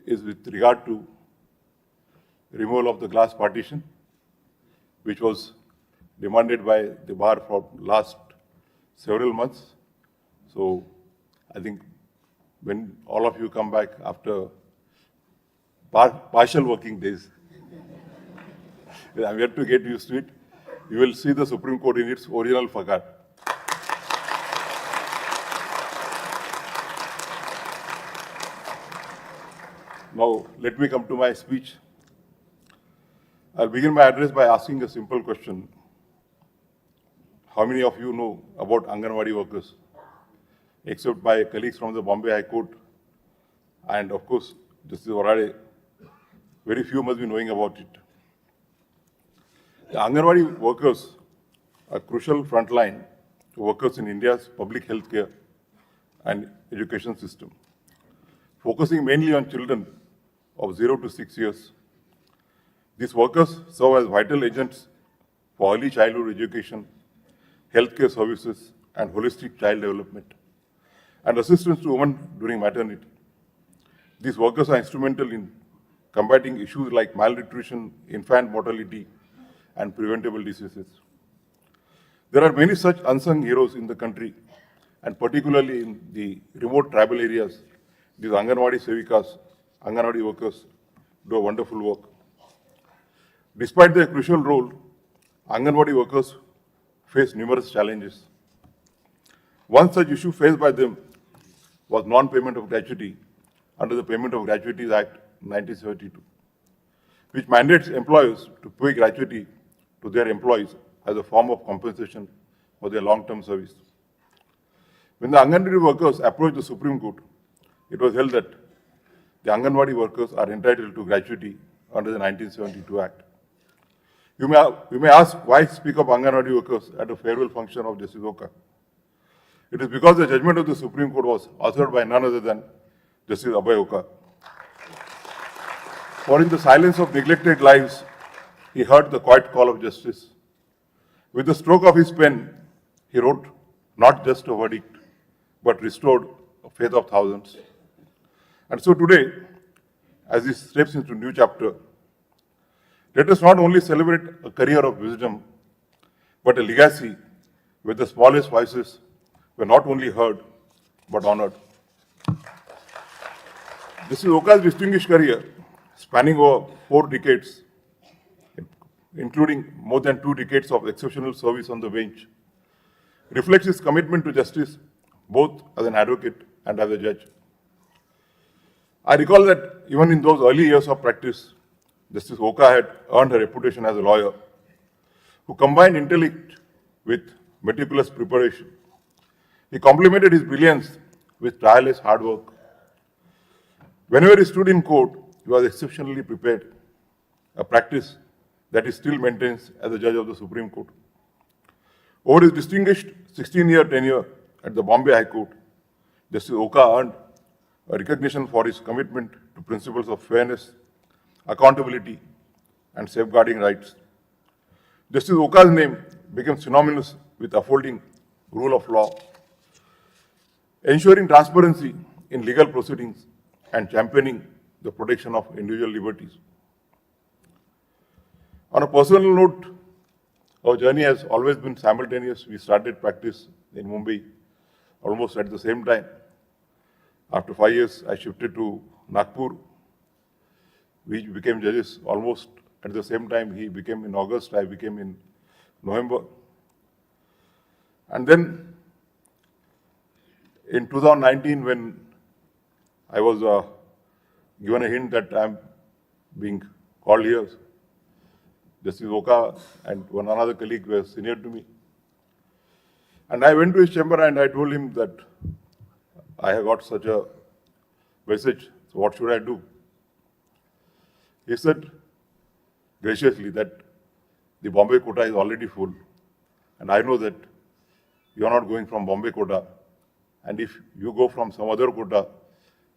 is with regard to removal of the glass partition, which was demanded by the bar for last several months. So I think when all of you come back after partial working days, I'm yet to get used to it, you will see the Supreme Court in its original format. Now, let me come to my speech. I'll begin my address by asking a simple question. How many of you know about Anganwadi workers? Except my colleagues from the Bombay High Court and, of course, Justice Orade, very few must be knowing about it. The Anganwadi workers are crucial frontline workers in India's public health care and education system, focusing mainly on children of 0 to 6 years. These workers serve as vital agents for early childhood education, healthcare services, and holistic child development, and assistance to women during maternity. These workers are instrumental in combating issues like malnutrition, infant mortality, and preventable diseases. There are many such unsung heroes in the country, and particularly in the remote tribal areas. These Anganwadi Sevikas, Anganwadi workers, do a wonderful work. Despite their crucial role, Anganwadi workers face numerous challenges. One such issue faced by them was non-payment of gratuity under the Payment of Gratuities Act 1972, which mandates employers to pay gratuity to their employees as a form of compensation for their long-term service. When the Anganwadi workers approached the Supreme Court, it was held that the Anganwadi workers are entitled to gratuity under the 1972 Act. You may ask why speak of Anganwadi workers at a farewell function of Justice Oka. It is because the judgment of the Supreme Court was authored by none other than Justice Abhay Oka. For in the silence of neglected lives, he heard the quiet call of justice. With the stroke of his pen, he wrote not just a verdict, but restored the faith of thousands. And so today, as he steps into a new chapter, let us not only celebrate a career of wisdom, but a legacy where the smallest voices were not only heard, but honored. This is Oka's distinguished career, spanning over 4 decades, including more than 2 decades of exceptional service on the bench, reflects his commitment to justice, both as an advocate and as a judge. I recall that even in those early years of practice, Justice Oka had earned a reputation as a lawyer who combined intellect with meticulous preparation. He complemented his brilliance with tireless hard work. Whenever he stood in court, he was exceptionally prepared, a practice that he still maintains as a judge of the Supreme Court. Over his distinguished 16-year tenure at the Bombay High Court, Justice Oka earned a recognition for his commitment to principles of fairness, accountability, and safeguarding rights. Justice Oka's name became synonymous with upholding rule of law, ensuring transparency in legal proceedings, and championing the protection of individual liberties. On a personal note, our journey has always been simultaneous. We started practice in Mumbai almost at the same time. After 5 years, I shifted to Nagpur. We became judges almost at the same time. He became in August, I became in November. And then in 2019, when I was given a hint that I'm being called here, Justice Oka and one another colleague were senior to me. And I went to his chamber and I told him that I have got such a message, so what should I do? He said graciously that the Bombay quota is already full, and I know that you are not going from Bombay quota, and if you go from some other quota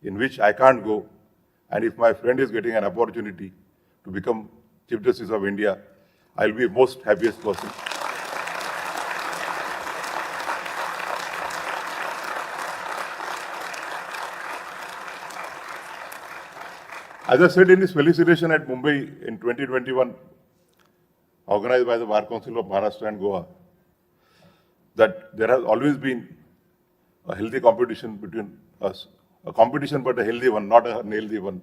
in which I can't go, and if my friend is getting an opportunity to become Chief Justice of India, I'll be the most happiest person. As I said in his felicitation at Mumbai in 2021, organized by the Bar Council of Maharashtra and Goa, that there has always been a healthy competition between us. A competition but a healthy one, not a unhealthy one.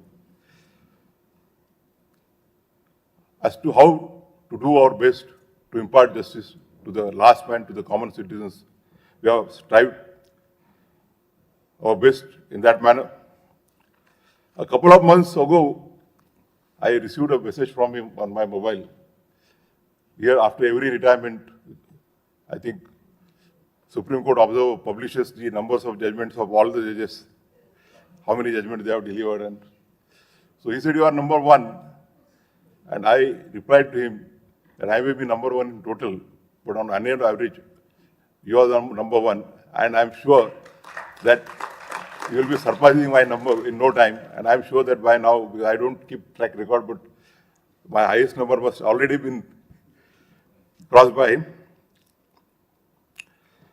As to how to do our best to impart justice to the last man, to the common citizens, we have strived our best in that manner. A couple of months ago, I received a message from him on my mobile. Here, after every retirement, I think Supreme Court Observer publishes the numbers of judgments of all the judges, how many judgments they have delivered. And so he said, you are number 1. And I replied to him that I may be number 1 in total, but on annual average, you are the number 1. And I'm sure that you will be surpassing my number in no time. And I'm sure that by now, because I don't keep track record, but my highest number must already been crossed by him.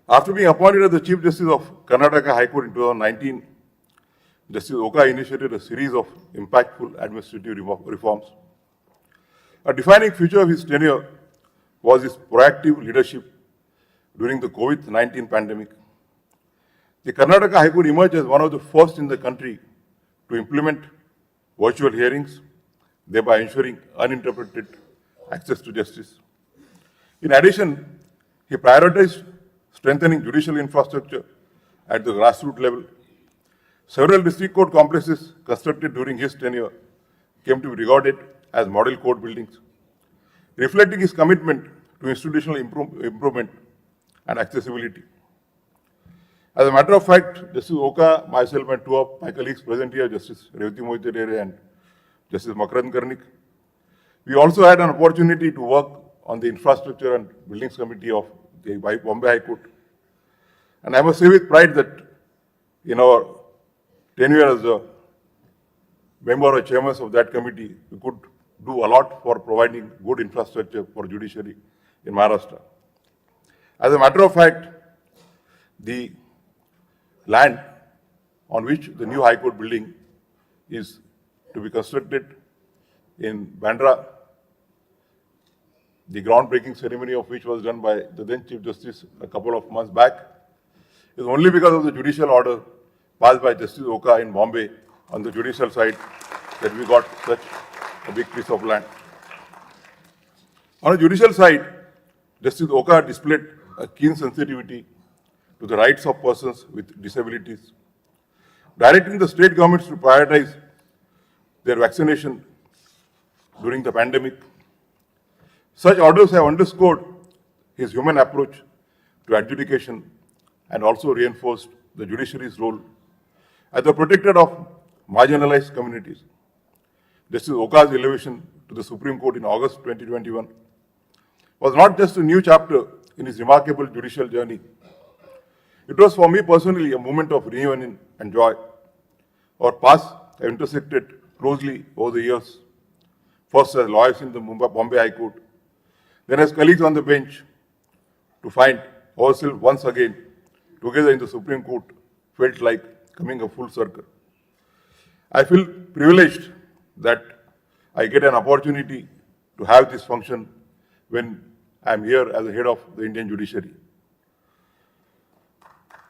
After being appointed as the Chief Justice of Karnataka High Court in 2019, Justice Oka initiated a series of impactful administrative reforms. A defining feature of his tenure was his proactive leadership during the COVID-19 pandemic. The Karnataka High Court emerged as one of the first in the country to implement virtual hearings, thereby ensuring uninterrupted access to justice. In addition, he prioritized strengthening judicial infrastructure at the grassroots level. Several district court complexes constructed during his tenure came to be regarded as model court buildings, reflecting his commitment to institutional improvement and accessibility. As a matter of fact, Justice Oka, myself and 2 of my colleagues present here, Justice Revati Mohite Dere and Justice Makarand Karnik, We also had an opportunity to work on the Infrastructure and Buildings Committee of the Bombay High Court. And I must say with pride that in our tenure as a member or chairman of that committee, we could do a lot for providing good infrastructure for judiciary in Maharashtra. As a matter of fact, the land on which the new High Court building is to be constructed in Bandra, the groundbreaking ceremony of which was done by the then Chief Justice a couple of months back, is only because of the judicial order passed by Justice Oka in Bombay on the judicial side that we got such a big piece of land. On the judicial side, Justice Oka displayed a keen sensitivity to the rights of persons with disabilities, directing the state governments to prioritize their vaccination during the pandemic. Such orders have underscored his human approach to adjudication and also reinforced the judiciary's role as the protector of marginalized communities. Justice Oka's elevation to the Supreme Court in August 2021 was not just a new chapter in his remarkable judicial journey. It was for me personally a moment of reunion and joy. Our paths have intersected closely over the years, first as lawyers in the Bombay High Court, then as colleagues on the bench, to find ourselves once again together in the Supreme Court felt like coming a full circle. I feel privileged that I get an opportunity to have this function when I am here as the head of the Indian judiciary.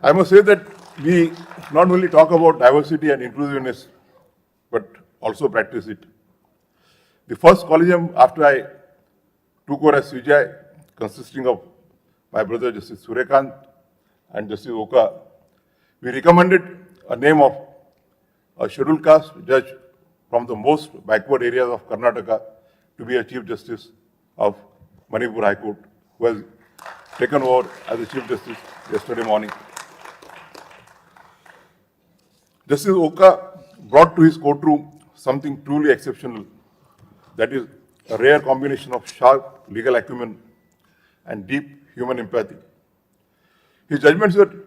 I must say that we not only talk about diversity and inclusiveness, but also practice it. The first collegium after I took over as CJI, consisting of my brother Justice Surekant and Justice Oka, we recommended a name of a scheduled caste judge from the most backward areas of Karnataka to be a Chief Justice of Manipur High Court, who has taken over as the Chief Justice yesterday morning. Justice Oka brought to his courtroom something truly exceptional, that is a rare combination of sharp legal acumen and deep human empathy. His judgments were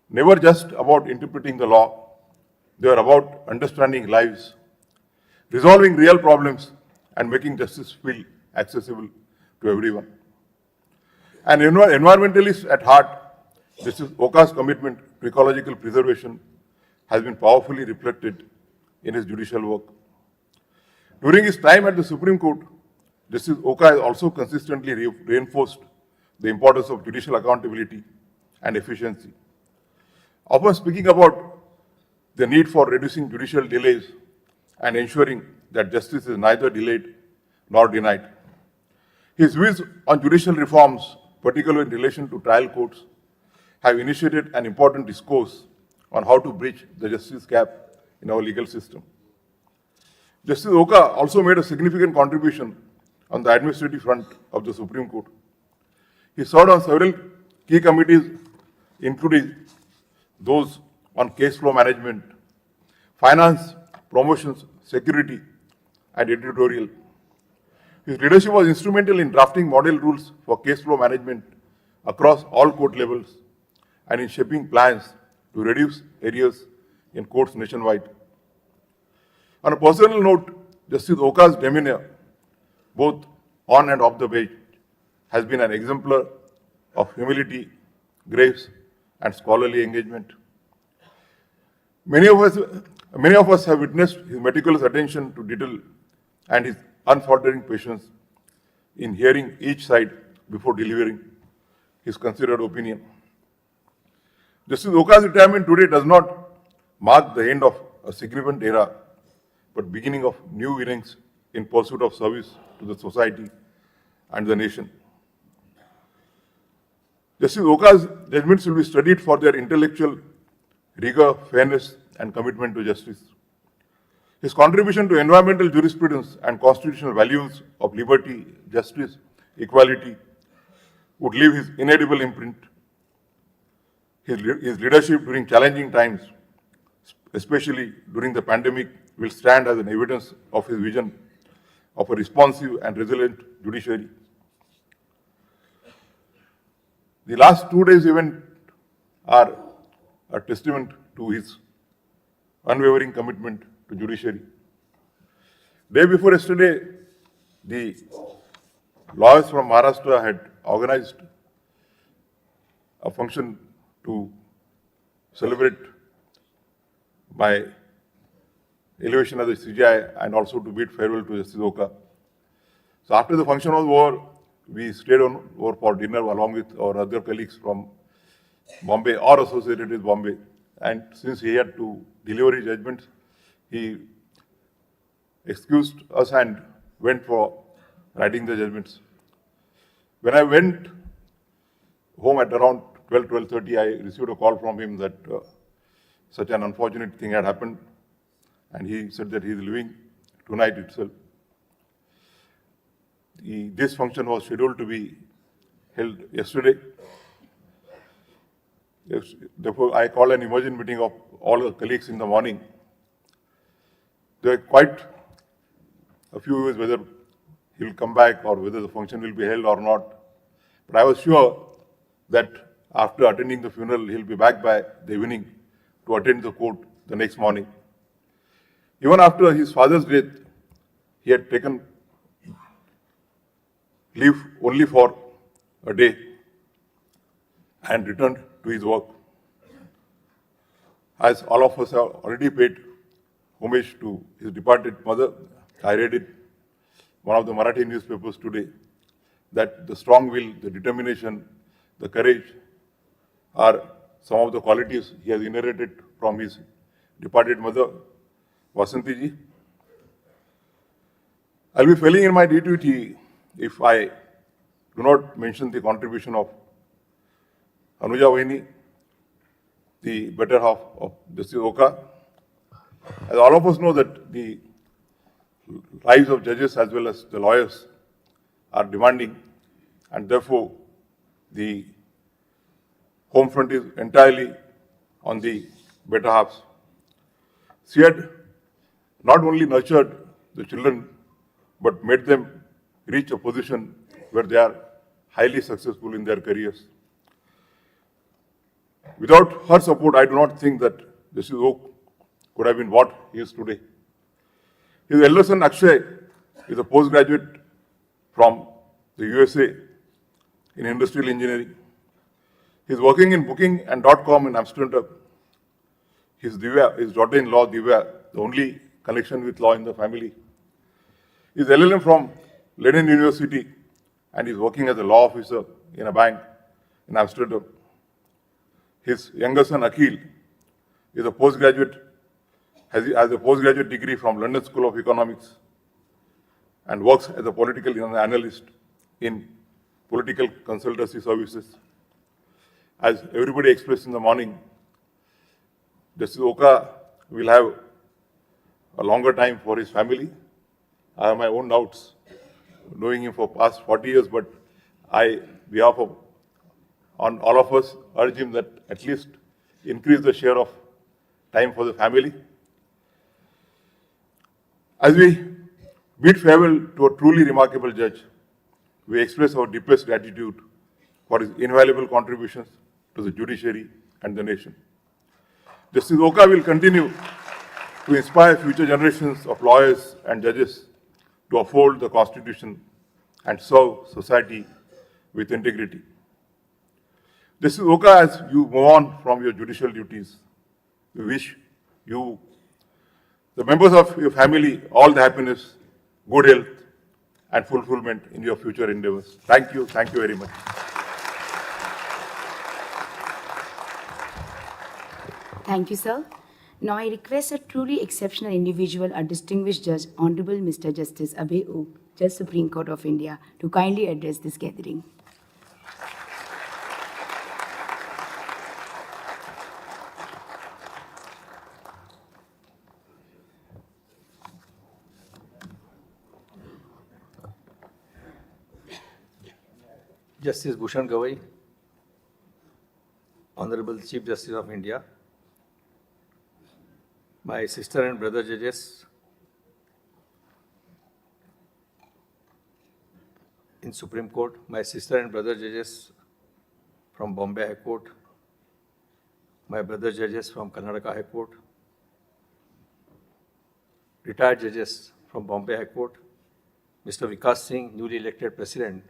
never just about interpreting the law, they were about understanding lives, resolving real problems, and making justice feel accessible to everyone. An environmentalist at heart, Justice Oka's commitment to ecological preservation has been powerfully reflected in his judicial work. During his time at the Supreme Court, Justice Oka has also consistently reinforced the importance of judicial accountability and efficiency, often speaking about the need for reducing judicial delays and ensuring that justice is neither delayed nor denied. His views on judicial reforms, particularly in relation to trial courts, have initiated an important discourse on how to bridge the justice gap in our legal system. Justice Oka also made a significant contribution on the administrative front of the Supreme Court. He served on several key committees, including those on case flow management, finance, promotions, security, and editorial. His leadership was instrumental in drafting model rules for case flow management across all court levels and in shaping plans to reduce errors in courts nationwide. On a personal note, Justice Oka's demeanor, both on and off the bench, has been an exemplar of humility, grace, and scholarly engagement. Many of us have witnessed his meticulous attention to detail and his unfaltering patience in hearing each side before delivering his considered opinion. Justice Oka's retirement today does not mark the end of a significant era, but beginning of new innings in pursuit of service to the society and the nation. Justice Oka's judgments will be studied for their intellectual rigor, fairness, and commitment to justice. His contribution to environmental jurisprudence and constitutional values of liberty, justice, equality would leave his inedible imprint. His leadership during challenging times, especially during the pandemic, will stand as an evidence of his vision of a responsive and resilient judiciary. The last 2 days' event are a testament to his unwavering commitment to judiciary. Day before yesterday, the lawyers from Maharashtra had organized a function to celebrate my elevation as a CJI and also to bid farewell to Justice Oka. So after the function was over, we stayed over for dinner along with our other colleagues from Bombay or associated with Bombay. And since he had to deliver his judgments, he excused us and went for writing the judgments. When I went home at around 12:30, I received a call from him that such an unfortunate thing had happened, and he said that he is leaving tonight itself. This function was scheduled to be held yesterday. Therefore, I called an emergency meeting of all the colleagues in the morning. There were quite a few views whether he will come back or whether the function will be held or not. But I was sure that after attending the funeral, he'll be back by the evening to attend the court the next morning. Even after his father's death, he had taken leave only for a day and returned to his work. As all of us have already paid homage to his departed mother, I read it, one of the Marathi newspapers today, that the strong will, the determination, the courage are some of the qualities he has inherited from his departed mother, Vasanti ji. I'll be failing in my duty if I do not mention the contribution of Anuja Vaini, the better half of Justice Oka. As all of us know that the lives of judges as well as the lawyers are demanding, and therefore the home front is entirely on the better halves. She had not only nurtured the children, but made them reach a position where they are highly successful in their careers. Without her support, I do not think that Justice Oka could have been what he is today. His elder son Akshay is a postgraduate from the USA in industrial engineering. He is working in booking and .com in Amsterdam. His daughter-in-law Divya, the only connection with law in the family, is LLM from Leiden University and is working as a law officer in a bank in Amsterdam. His younger son Akhil is a postgraduate, has a postgraduate degree from London School of Economics and works as a political analyst in political consultancy services. As everybody expressed in the morning, Justice Oka will have a longer time for his family. I have my own doubts, knowing him for past 40 years, but I, behalf of on all of us, urge him that at least increase the share of time for the family. As we bid farewell to a truly remarkable judge, we express our deepest gratitude for his invaluable contributions to the judiciary and the nation. Justice Oka will continue to inspire future generations of lawyers and judges to uphold the Constitution and serve society with integrity. Justice Oka, as you move on from your judicial duties, we wish you, the members of your family, all the happiness, good health, and fulfillment in your future endeavors. Thank you very much. Thank you, sir. Now I request a truly exceptional individual, a distinguished judge, Honorable Mr. Justice Abhay Oka, Judge Supreme Court of India, to kindly address this gathering. Justice Bhushan Gavai, Honorable Chief Justice of India, my sister and brother judges, in Supreme Court, my sister and brother judges from Bombay High Court, my brother judges from Karnataka High Court, retired judges from Bombay High Court, Mr. Vikas Singh, newly elected President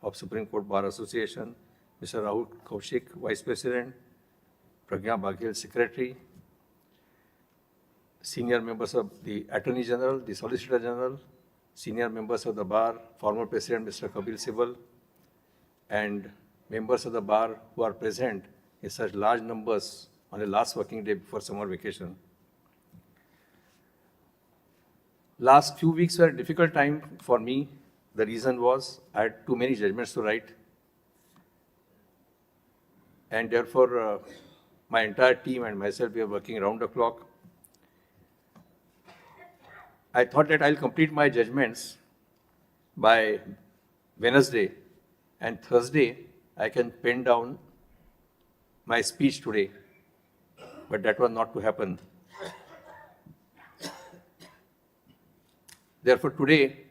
of Supreme Court Bar Association, Mr. Rahul Koshik, Vice President, Pragya Baghel, Secretary, senior members of the Attorney General, the Solicitor General, senior members of the Bar, former President Mr. Kapil Sibal, and members of the Bar who are present in such large numbers on the last working day before summer vacation. Last few weeks were a difficult time for me. The reason was I had too many judgments to write. And therefore, my entire team and myself, we are working around the clock. I thought that I'll complete my judgments by Wednesday, and Thursday I can pen down my speech today. But that was not to happen. Therefore, today,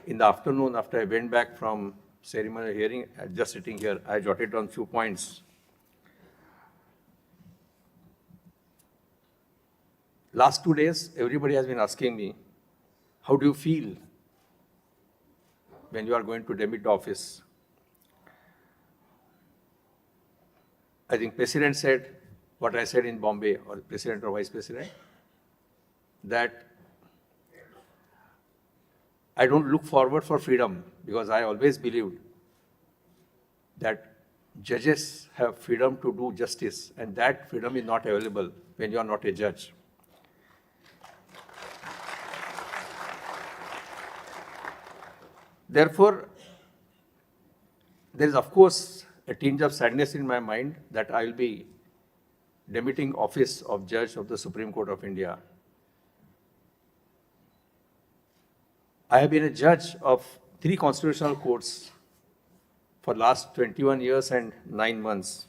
in the afternoon, after I went back from ceremonial hearing, just sitting here, I jotted down few points. Last 2 days, everybody has been asking me, how do you feel when you are going to demit the office? I think President said what I said in Bombay, or President or Vice President, that I don't look forward for freedom, because I always believed that judges have freedom to do justice, and that freedom is not available when you are not a judge. Therefore, there is of course a tinge of sadness in my mind that I will be demitting office of Judge of the Supreme Court of India. I have been a judge of 3 constitutional courts for last 21 years and 9 months.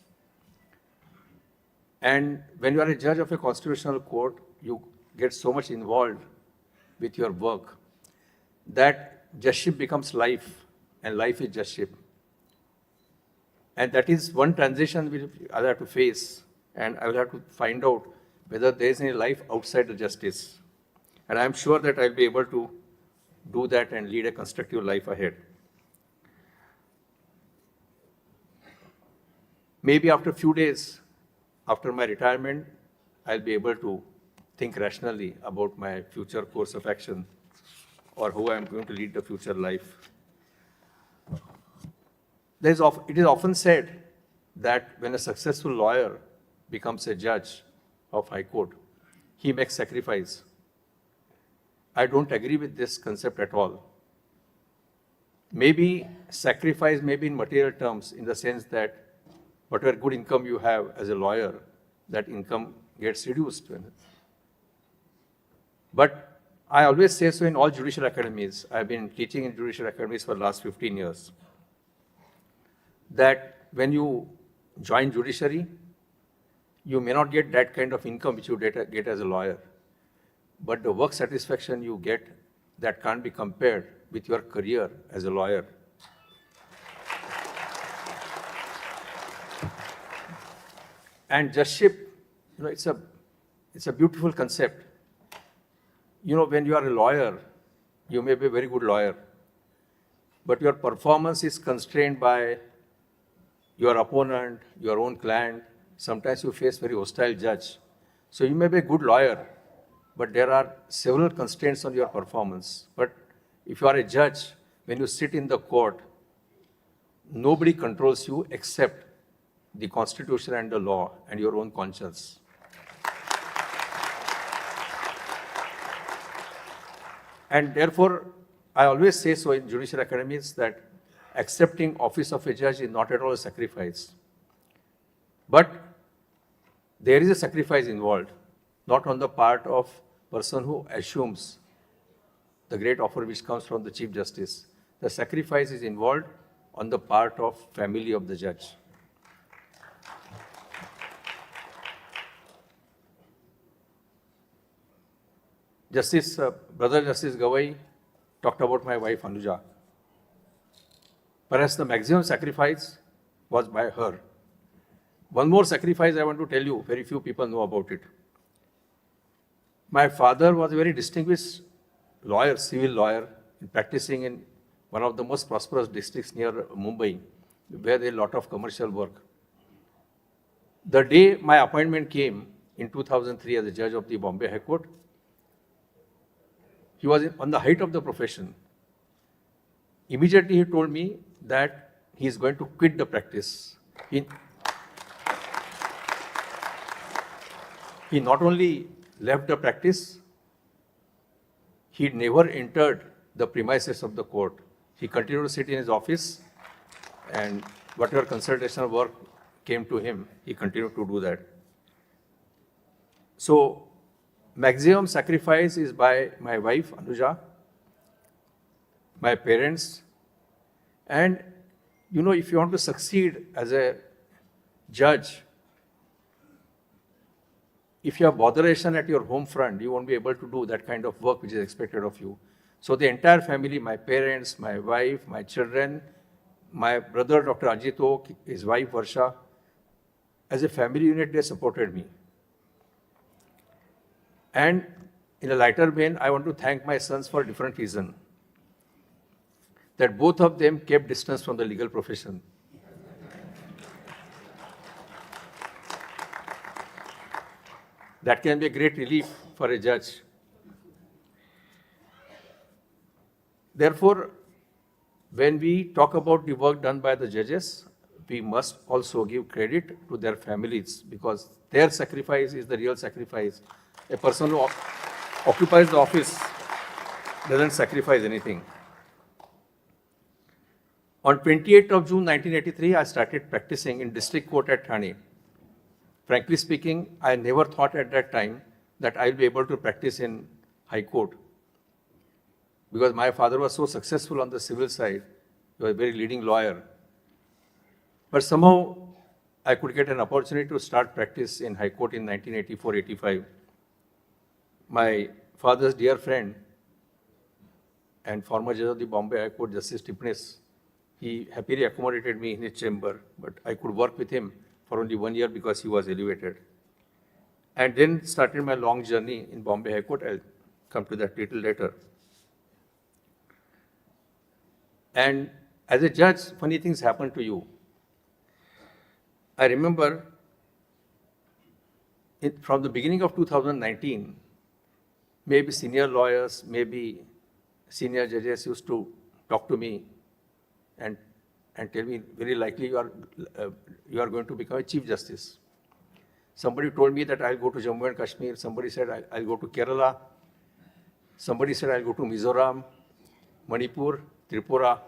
And when you are a judge of a constitutional court, you get so much involved with your work that judgeship becomes life, and life is judgeship. And that is one transition I'll have to face, and I will have to find out whether there is any life outside the justice. And I'm sure that I'll be able to do that and lead a constructive life ahead. Maybe after a few days, after my retirement, I'll be able to think rationally about my future course of action, or how I'm going to lead the future life. It is often said that when a successful lawyer becomes a judge of High Court, he makes sacrifice. I don't agree with this concept at all. Maybe sacrifice may be in material terms, in the sense that whatever good income you have as a lawyer, that income gets reduced. But I always say so in all judicial academies. I've been teaching in judicial academies for the last 15 years. That when you join judiciary, you may not get that kind of income which you get as a lawyer. But the work satisfaction you get, that can't be compared with your career as a lawyer. And judgeship, it's a beautiful concept. When you are a lawyer, you may be a very good lawyer, but your performance is constrained by your opponent, your own client. Sometimes you face very hostile judge. So you may be a good lawyer, but there are several constraints on your performance. But if you are a judge, when you sit in the court, nobody controls you except the Constitution and the law and your own conscience. And therefore, I always say so in judicial academies that accepting office of a judge is not at all a sacrifice. But there is a sacrifice involved, not on the part of person who assumes the great offer which comes from the Chief Justice. The sacrifice is involved on the part of family of the judge. Brother Justice Gavay talked about my wife Anuja. Perhaps the maximum sacrifice was by her. One more sacrifice I want to tell you, very few people know about it. My father was a very distinguished lawyer, civil lawyer, practicing in one of the most prosperous districts near Mumbai, where there is a lot of commercial work. The day my appointment came in 2003 as a judge of the Bombay High Court, he was on the height of the profession. Immediately he told me that he is going to quit the practice. He not only left the practice, he never entered the premises of the court. He continued to sit in his office, and whatever consultation work came to him, he continued to do that. So, maximum sacrifice is by my wife, Anuja, my parents, and you know, if you want to succeed as a judge, if you have botheration at your home front, you won't be able to do that kind of work which is expected of you. So the entire family, my parents, my wife, my children, my brother, Dr. Ajit Oak, his wife, Varsha, as a family unit, they supported me. And in a lighter vein, I want to thank my sons for a different reason. That both of them kept distance from the legal profession. That can be a great relief for a judge. Therefore, when we talk about the work done by the judges, we must also give credit to their families, because their sacrifice is the real sacrifice. A person who occupies the office doesn't sacrifice anything. On 28th of June 1983, I started practicing in district court at Thane. Frankly speaking, I never thought at that time that I'll be able to practice in High Court, because my father was so successful on the civil side. He was a very leading lawyer. But somehow I could get an opportunity to start practice in High Court in 1984-85. My father's dear friend and former judge of the Bombay High Court, Justice Tipnis, he happily accommodated me in his chamber, but I could work with him for only 1 year because he was elevated. And then started my long journey in Bombay High Court. I'll come to that little later. And as a judge, funny things happen to you. I remember from the beginning of 2019, maybe senior lawyers, maybe senior judges used to talk to me and tell me, very likely you are going to become a Chief Justice. Somebody told me that I'll go to Jammu and Kashmir. Somebody said I'll go to Kerala. Somebody said I'll go to Mizoram, Manipur, Tripura.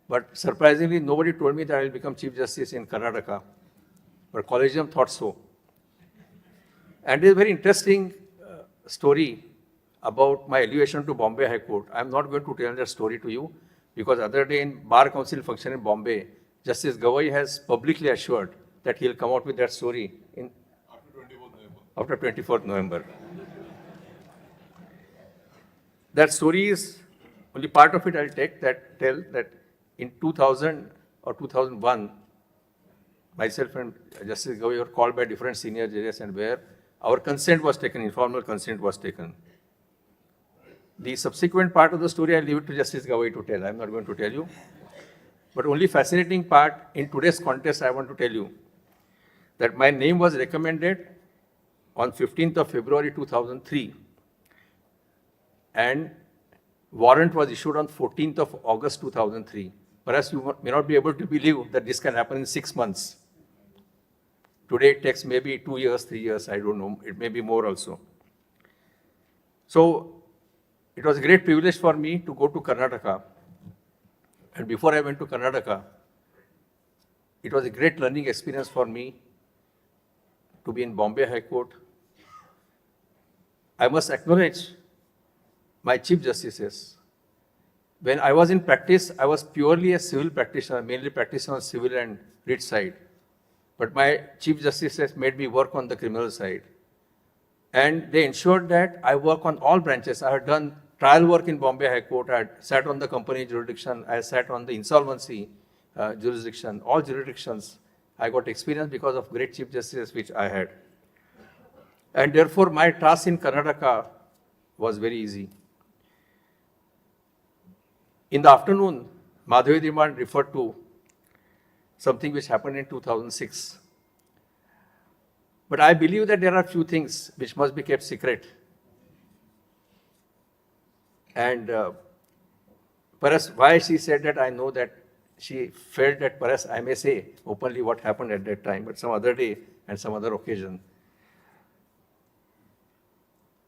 But surprisingly, nobody told me that I'll become Chief Justice in Karnataka. But Collegium thought so. And there's a very interesting story about my elevation to Bombay High Court. I'm not going to tell that story to you, because other day in Bar Council function in Bombay, Justice Gavay has publicly assured that he'll come out with that story after 24th November. That story is only part of it. I'll tell that in 2000 or 2001, myself and Justice Gavay were called by different senior judges, and where our consent was taken, informal consent was taken. The subsequent part of the story, I'll leave it to Justice Gavay to tell. I'm not going to tell you. But only fascinating part in today's contest, I want to tell you that my name was recommended on 15th of February 2003, and warrant was issued on 14th of August 2003. Perhaps you may not be able to believe that this can happen in 6 months. Today it takes maybe 2 years, 3 years, I don't know. It may be more also. So it was a great privilege for me to go to Karnataka. And before I went to Karnataka, it was a great learning experience for me to be in Bombay High Court. I must acknowledge my Chief Justices. When I was in practice, I was purely a civil practitioner, mainly practicing on civil and writ side. But my Chief Justices made me work on the criminal side. And they ensured that I work on all branches. I had done trial work in Bombay High Court. I had sat on the company jurisdiction. I sat on the insolvency jurisdiction. All jurisdictions. I got experience because of great Chief Justices which I had. And therefore, my task in Karnataka was very easy. In the afternoon, Madhavi Diman referred to something which happened in 2006. But I believe that there are few things which must be kept secret. And perhaps why she said that, I know that she felt that perhaps I may say openly what happened at that time, but some other day and some other occasion.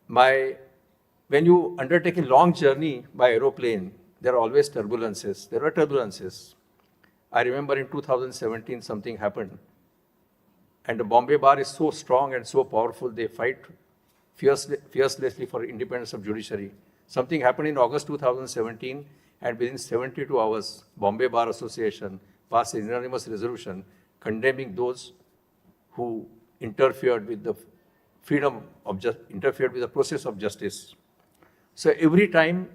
When you undertake a long journey by aeroplane, there are always turbulences. There were turbulences. I remember in 2017 something happened. And the Bombay bar is so strong and so powerful, they fight fiercely for independence of judiciary. Something happened in August 2017, and within 72 hours, Bombay Bar Association passed an unanimous resolution condemning those who interfered with the interfered with the process of justice. So every time,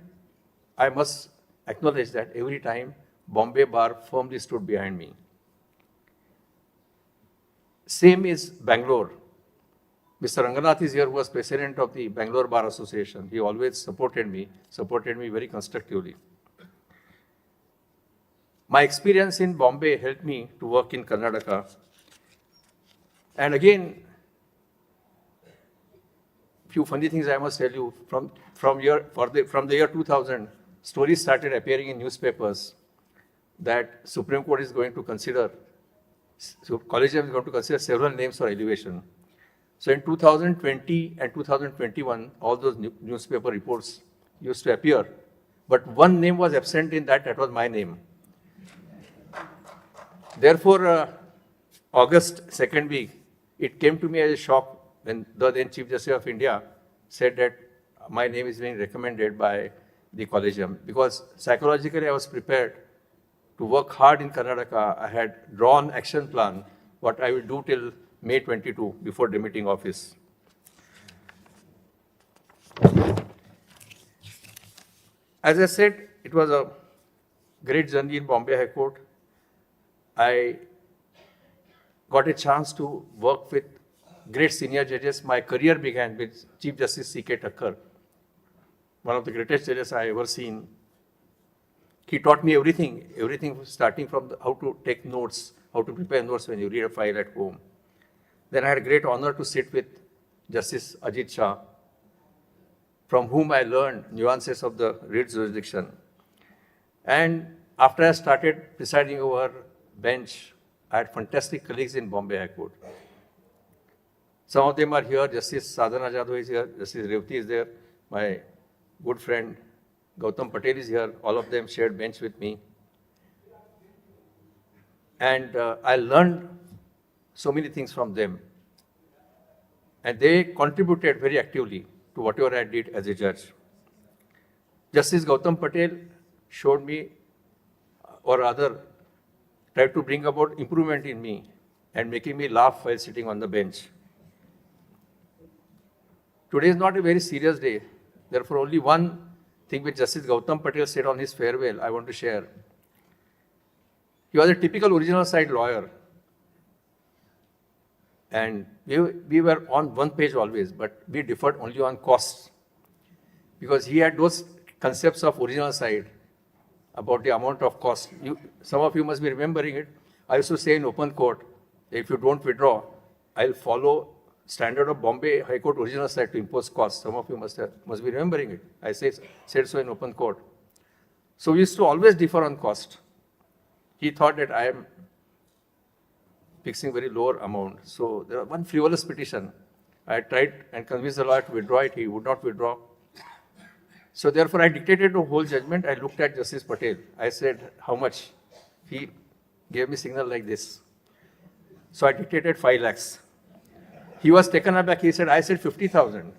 I must acknowledge that every time, Bombay Bar firmly stood behind me. Same is Bangalore. Mr. Ranganath is here, who was president of the Bangalore Bar Association. He always supported me very constructively. My experience in Bombay helped me to work in Karnataka. And again, few funny things I must tell you. From the year 2000, stories started appearing in newspapers that Supreme Court is going to consider, so Collegium is going to consider several names for elevation. So in 2020 and 2021, all those newspaper reports used to appear, but one name was absent in that was my name. Therefore, August 2nd week, it came to me as a shock when the then Chief Justice of India said that my name is being recommended by the Collegium, because psychologically I was prepared to work hard in Karnataka. I had drawn action plan, what I will do till May 22 before demitting office. As I said, it was a great journey in Bombay High Court. I got a chance to work with great senior judges. My career began with Chief Justice C.K. Thakkar, one of the greatest judges I ever seen. He taught me everything starting from how to take notes, how to prepare notes when you read a file at home. Then I had a great honor to sit with Justice Ajit Shah, from whom I learned nuances of the writ jurisdiction. And after I started presiding over bench, I had fantastic colleagues in Bombay High Court. Some of them are here. Justice Sadhana Jadhav is here. Justice Revati is there. My good friend Gautam Patel is here. All of them shared bench with me. And I learned so many things from them. And they contributed very actively to whatever I did as a judge. Justice Gautam Patel showed me, or rather, tried to bring about improvement in me and making me laugh while sitting on the bench. Today is not a very serious day. Therefore, only one thing which Justice Gautam Patel said on his farewell I want to share. He was a typical original side lawyer. And we were on one page always, but we differed only on costs. Because he had those concepts of original side about the amount of cost. Some of you must be remembering it. I used to say in open court, if you don't withdraw, I'll follow standard of Bombay High Court original side to impose costs. Some of you must be remembering it. I said so in open court. So we used to always differ on cost. He thought that I am fixing very lower amount. So there was one frivolous petition. I tried and convinced the lawyer to withdraw it. He would not withdraw. So therefore, I dictated the whole judgment. I looked at Justice Patel. I said, how much? He gave me signal like this. So I dictated 5 lakhs. He was taken aback. He said, I said 50,000.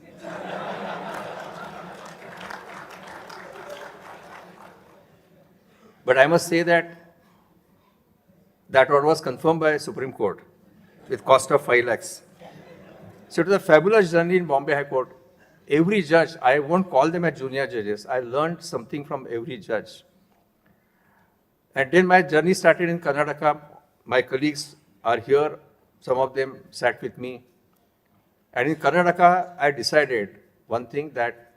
But I must say that order was confirmed by Supreme Court with cost of 5 lakhs. So it was a fabulous journey in Bombay High Court. every judge, I won't call them as junior judges, I learned something from every judge. And then my journey started in Karnataka. My colleagues are here, some of them sat with me. And in Karnataka, I decided one thing, that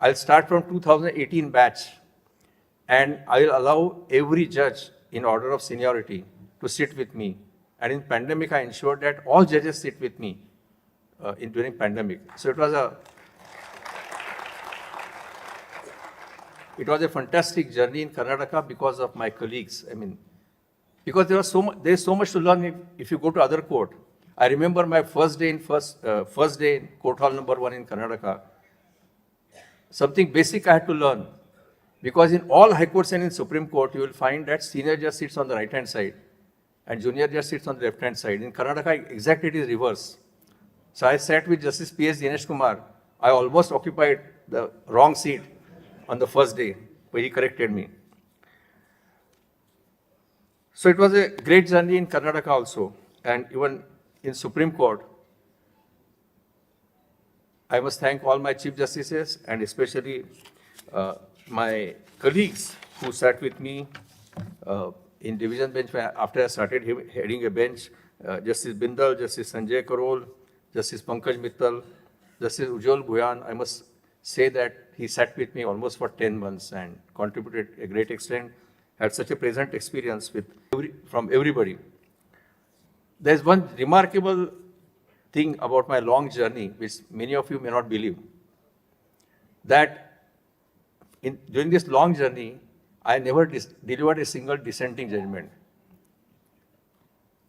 I'll start from 2018 batch, and I'll allow every judge in order of seniority to sit with me. And in pandemic, I ensured that all judges sit with me during pandemic. So it was a fantastic journey in Karnataka because of my colleagues. I mean, because there's so much to learn if you go to other court. I remember my first day in court hall number 1 in Karnataka. Something basic I had to learn, because in all high courts and in Supreme Court, you will find that senior judge sits on the right-hand side and junior judge sits on the left-hand side. In Karnataka, exactly it is reverse. So I sat with Justice P.S. Dinesh Kumar. I almost occupied the wrong seat on the first day, but he corrected me. So it was a great journey in Karnataka also, and even in Supreme Court. I must thank all my Chief Justices and especially my colleagues who sat with me in division bench after I started heading a bench. Justice Bindal, Justice Sanjay Karol, Justice Pankaj Mittal, Justice Ujjwal Bhuyan. I must say that he sat with me almost for 10 months and contributed a great extent, had such a pleasant experience from everybody. There's one remarkable thing about my long journey, which many of you may not believe, that during this long journey, I never delivered a single dissenting judgment.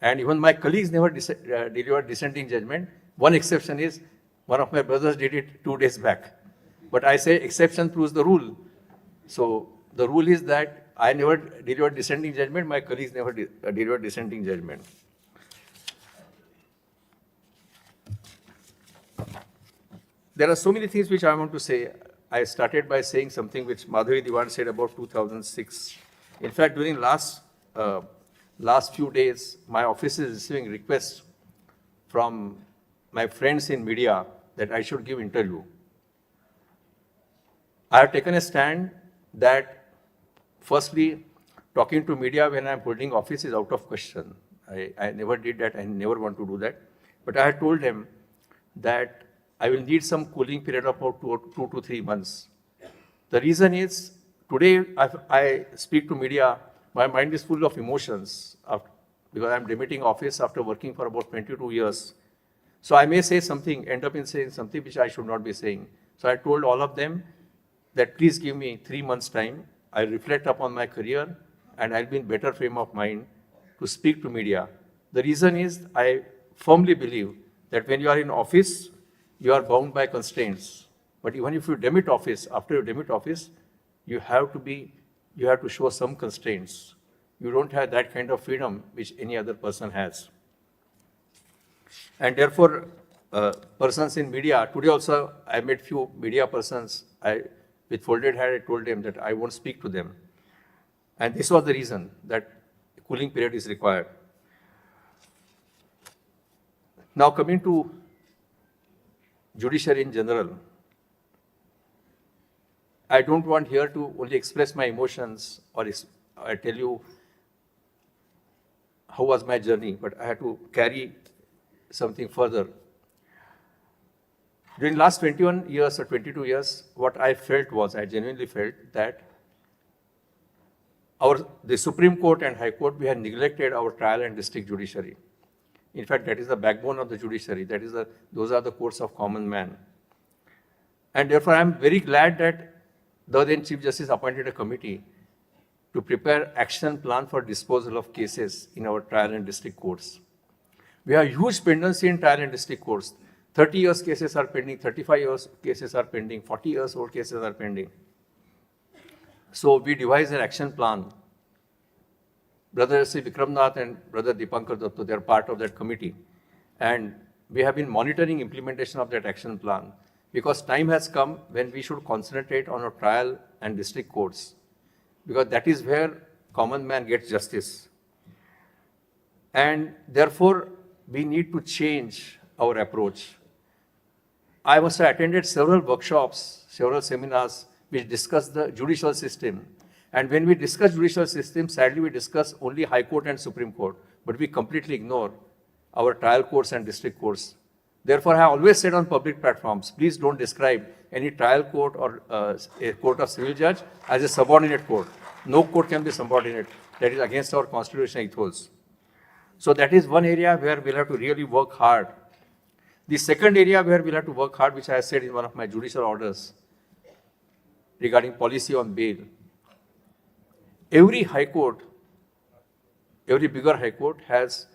And even my colleagues never delivered dissenting judgment. One exception is, one of my brothers did it 2 days back. But I say exception proves the rule. So the rule is that I never delivered dissenting judgment, my colleagues never delivered dissenting judgment. There are so many things which I want to say. I started by saying something which Madhavi Diwan said about 2006. In fact, during last few days, my office is receiving requests from my friends in media that I should give interview. I have taken a stand that, firstly, talking to media when I'm holding office is out of question. I never did that. I never want to do that. But I had told them that I will need some cooling period of about 2 to 3 months. The reason is, today I speak to media, my mind is full of emotions because I'm demitting office after working for about 22 years. So I may say something, end up in saying something which I should not be saying. So I told all of them that please give me 3 months' time. I'll reflect upon my career and I'll be in better frame of mind to speak to media. The reason is, I firmly believe that when you are in office, you are bound by constraints. But even if you demit office, after you demit office, you have to show some constraints. You don't have that kind of freedom which any other person has. And therefore, persons in media, today also I met few media persons, with folded hand I told them that I won't speak to them. And this was the reason that cooling period is required. Now coming to judiciary in general, I don't want here to only express my emotions or I tell you how was my journey, but I had to carry something further. During last 21 years or 22 years, what I felt was, I genuinely felt that the Supreme Court and High Court, we had neglected our trial and district judiciary. In fact, that is the backbone of the judiciary. Those are the courts of common man. And therefore, I am very glad that the then Chief Justice appointed a committee to prepare action plan for disposal of cases in our trial and district courts. We have huge pendency in trial and district courts. 30 years cases are pending, 35 years cases are pending, 40 years old cases are pending. So we devised an action plan. Brother Sri Vikramnath and Brother Dipankar Datta, they are part of that committee. And we have been monitoring implementation of that action plan, because time has come when we should concentrate on our trial and district courts, because that is where common man gets justice. And therefore, we need to change our approach. I must have attended several workshops, several seminars which discuss the judicial system. And when we discuss judicial system, sadly we discuss only High Court and Supreme Court, but we completely ignore our trial courts and district courts. Therefore, I have always said on public platforms, please don't describe any trial court or a court of civil judge as a subordinate court. No court can be subordinate. That is against our constitutional ethos. So that is one area where we'll have to really work hard. The second area where we'll have to work hard, which I said in one of my judicial orders regarding policy on bail. Every high court, every bigger high court has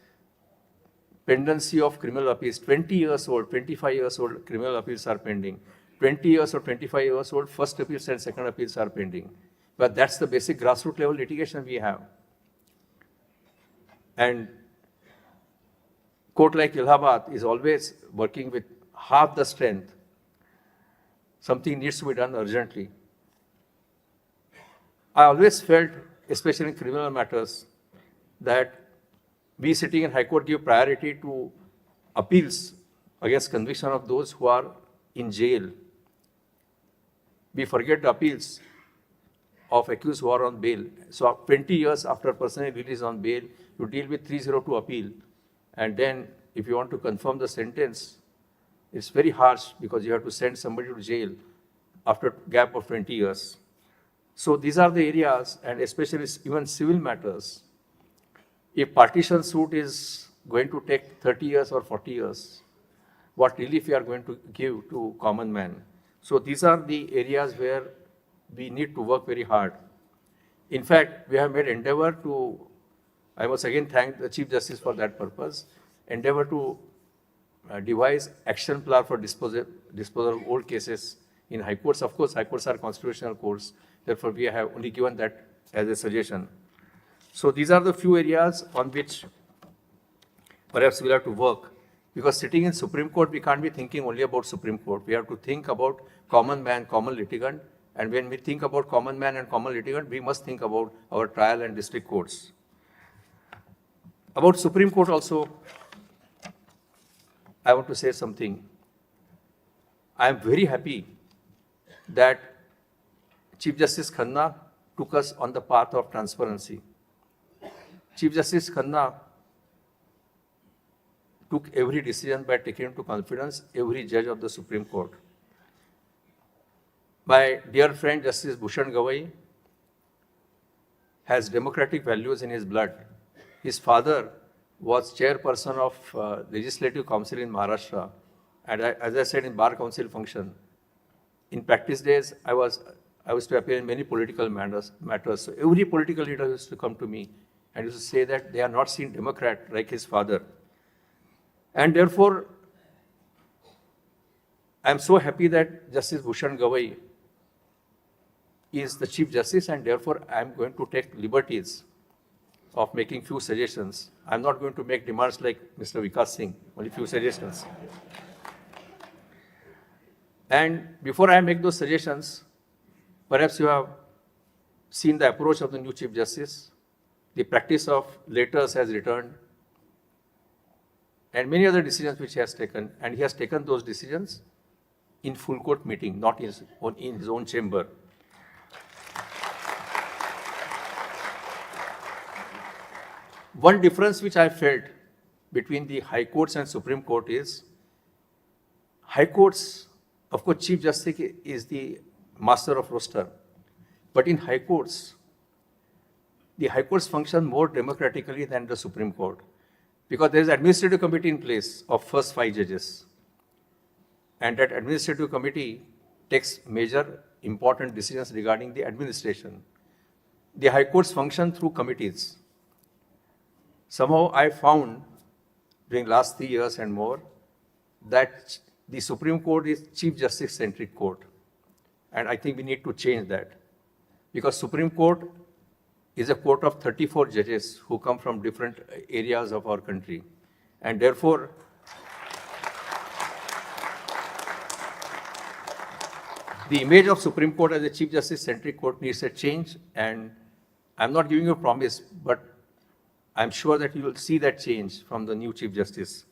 pendency of criminal appeals. 20 years old, 25 years old criminal appeals are pending. 20 years or 25 years old first appeals and second appeals are pending. But that's the basic grassroots level litigation we have. And court like Allahabad is always working with half the strength. Something needs to be done urgently. I always felt, especially in criminal matters, that we sitting in High Court give priority to appeals against conviction of those who are in jail. We forget the appeals of accused who are on bail. So 20 years after a person is released on bail, you deal with 302 appeal. And then if you want to confirm the sentence, it's very harsh because you have to send somebody to jail after a gap of 20 years. So these are the areas, and especially even civil matters. If partition suit is going to take 30 years or 40 years, what relief we are going to give to common man? So these are the areas where we need to work very hard. In fact, we have made endeavor to, I must again thank the Chief Justice for that purpose, endeavor to devise action plan for disposal of old cases in high courts. Of course, high courts are constitutional courts. Therefore, we have only given that as a suggestion. So these are the few areas on which perhaps we'll have to work. Because sitting in Supreme Court, we can't be thinking only about Supreme Court. We have to think about common man, common litigant. And when we think about common man and common litigant, we must think about our trial and district courts. About Supreme Court also, I want to say something. I am very happy that Chief Justice Khanna took us on the path of transparency. Chief Justice Khanna took every decision by taking into confidence every judge of the Supreme Court. My dear friend Justice Bhushan Gavai has democratic values in his blood. His father was chairperson of Legislative Council in Maharashtra. And as I said in Bar Council function, in practice days, I used to appear in many political matters. So every political leader used to come to me and used to say that they are not seen Democrat like his father. And therefore, I am so happy that Justice Bhushan Gavai is the Chief Justice, and therefore I am going to take liberties of making few suggestions. I am not going to make demands like Mr. Vikas Singh, only few suggestions. And before I make those suggestions, perhaps you have seen the approach of the new Chief Justice. The practice of letters has returned, and many other decisions which he has taken. And he has taken those decisions in full court meeting, not in his own chamber. One difference which I felt between the High Courts and Supreme Court is, High Courts, of course, Chief Justice is the master of roster. But in High Courts, the High Courts function more democratically than the Supreme Court, because there is an administrative committee in place of first 5 judges. And that administrative committee takes major important decisions regarding the administration. The High Courts function through committees. Somehow I found during last 3 years and more that the Supreme Court is Chief Justice centric court. And I think we need to change that, because Supreme Court is a court of 34 judges who come from different areas of our country. And therefore, the image of Supreme Court as a Chief Justice centric court needs a change. And I'm not giving you a promise, but I'm sure that you will see that change from the new Chief Justice.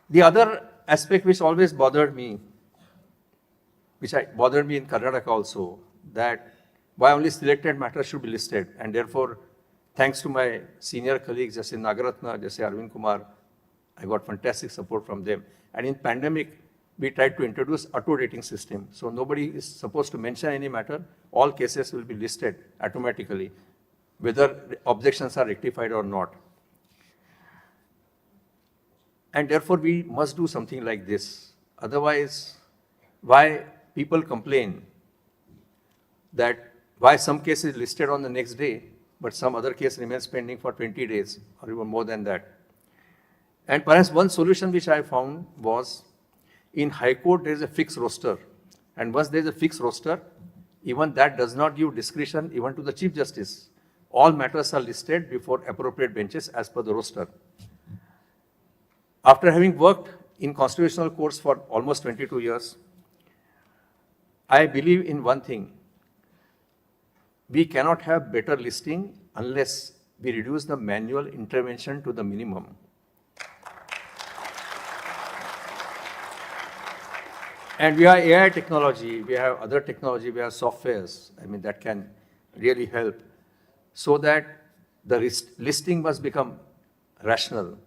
The other aspect which always bothered me, bothered me in Karnataka also, that why only selected matters should be listed. And therefore, thanks to my senior colleagues, Justice Nagaratna, Justice Arvind Kumar, I got fantastic support from them. And in pandemic, we tried to introduce auto rating system. So nobody is supposed to mention any matter. All cases will be listed automatically, whether objections are rectified or not. And therefore, we must do something like this. Otherwise, why people complain that why some case is listed on the next day, but some other case remains pending for 20 days or even more than that. And perhaps one solution which I found was, in High Court, there is a fixed roster. And once there is a fixed roster, even that does not give discretion even to the Chief Justice. All matters are listed before appropriate benches as per the roster. After having worked in constitutional courts for almost 22 years, I believe in one thing. We cannot have better listing unless we reduce the manual intervention to the minimum. And we have AI technology, we have other technology, we have softwares, that can really help, so that the listing must become rational.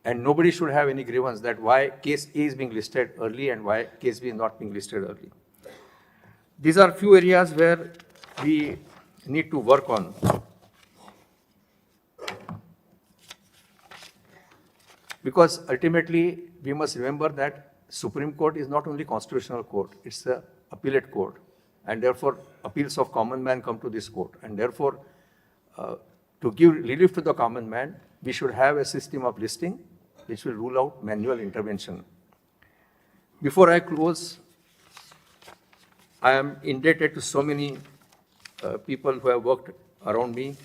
And nobody should have any grievance that why case A is being listed early and why case B is not being listed early. These are few areas where we need to work on. Because ultimately, we must remember that Supreme Court is not only constitutional court, it's an appellate court. And therefore, appeals of common man come to this court. And therefore, to give relief to the common man, we should have a system of listing which will rule out manual intervention. Before I close, I am indebted to so many people who have worked around me.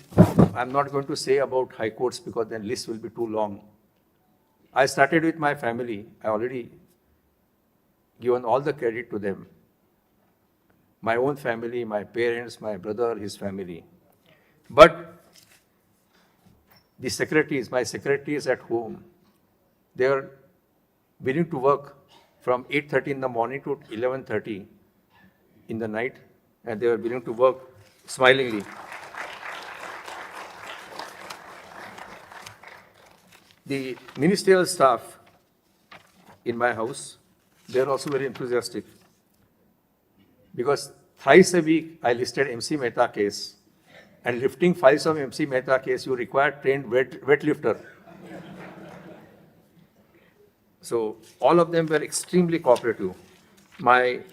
I'm not going to say about high courts because then list will be too long. I started with my family. I already given all the credit to them. My own family, my parents, my brother, his family. But the secretaries, my secretaries at home, they are willing to work from 8:30 in the morning to 11:30 in the night, and they are willing to work smilingly. The ministerial staff in my house, they are also very enthusiastic, because thrice a week I listed MC Mehta case, and lifting files of MC Mehta case, you require trained wet lifter. So all of them were extremely cooperative. My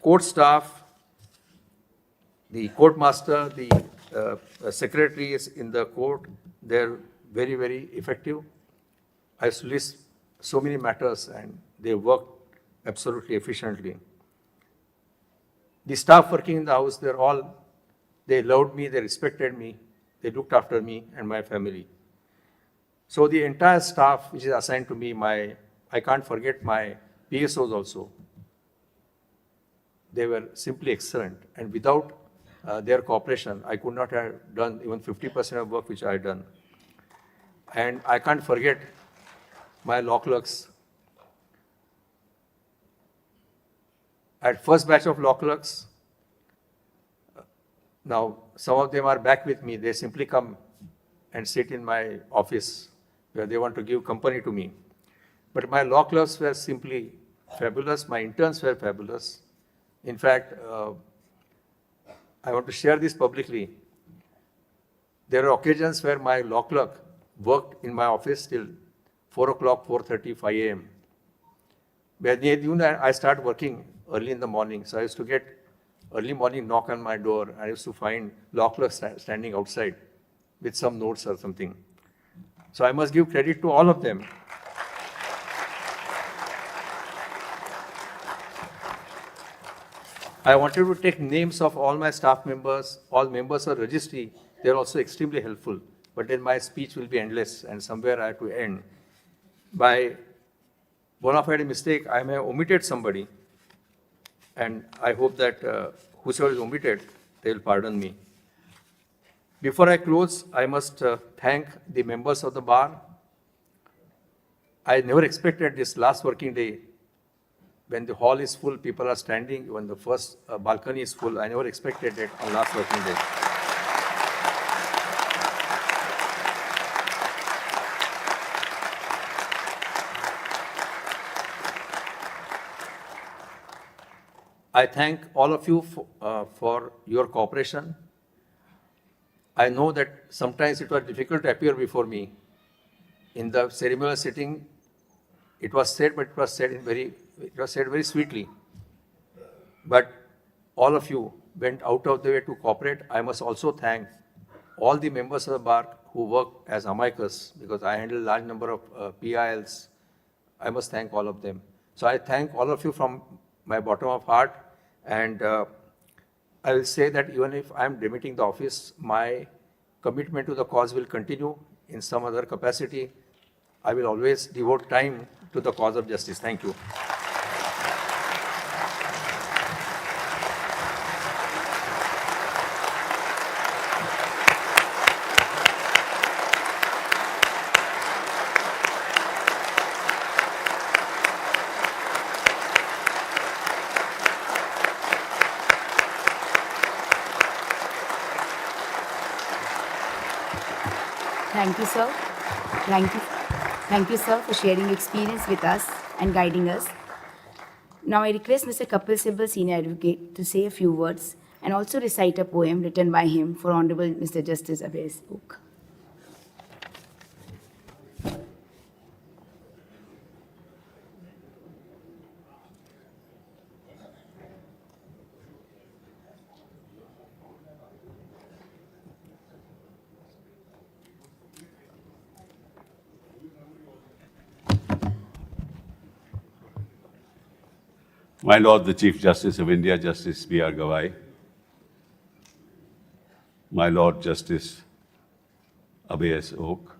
court staff, the court master, the secretaries in the court, they're very, very effective. I used to list so many matters and they worked absolutely efficiently. The staff working in the house, they loved me, they respected me, they looked after me and my family. So the entire staff which is assigned to me, I can't forget my PSOs also. They were simply excellent, and without their cooperation, I could not have done even 50% of work which I had done. And I can't forget my law clerks. At first batch of law clerks, now some of them are back with me. They simply come and sit in my office where they want to give company to me. But my law clerks were simply fabulous. My interns were fabulous. In fact, I want to share this publicly. There are occasions where my law clerk worked in my office till 4 o'clock, 4:30, 5 a.m. Where they knew that I start working early in the morning. So I used to get early morning knock on my door. I used to find law clerks standing outside with some notes or something. So I must give credit to all of them. I wanted to take names of all my staff members, all members of registry. They're also extremely helpful. But then my speech will be endless, and somewhere I have to end. By bona fide mistake, I may have omitted somebody, and I hope that whosoever is omitted, they will pardon me. Before I close, I must thank the members of the bar, I never expected this last working day, when the hall is full, people are standing, when the first balcony is full, I never expected it on last working day. I thank all of you for your cooperation. I know that sometimes it was difficult to appear before me. In the ceremonial sitting, it was said, but it was said very sweetly. But all of you went out of the way to cooperate. I must also thank all the members of the bar who work as amicus, because I handle a large number of PILs. I must thank all of them. So I thank all of you from my bottom of heart, and I will say that even if I am demitting the office, my commitment to the cause will continue in some other capacity. I will always devote time to the cause of justice. Thank you. Thank you, sir. Thank you, sir, for sharing experience with us and guiding us. Now I request Mr. Kapil Sibal, Senior Advocate, to say a few words and also recite a poem written by him for Honorable Mr. Justice Abhay Oka. My Lord, the Chief Justice of India, Justice B.R. Gavai, my Lord Justice Abhay Oka,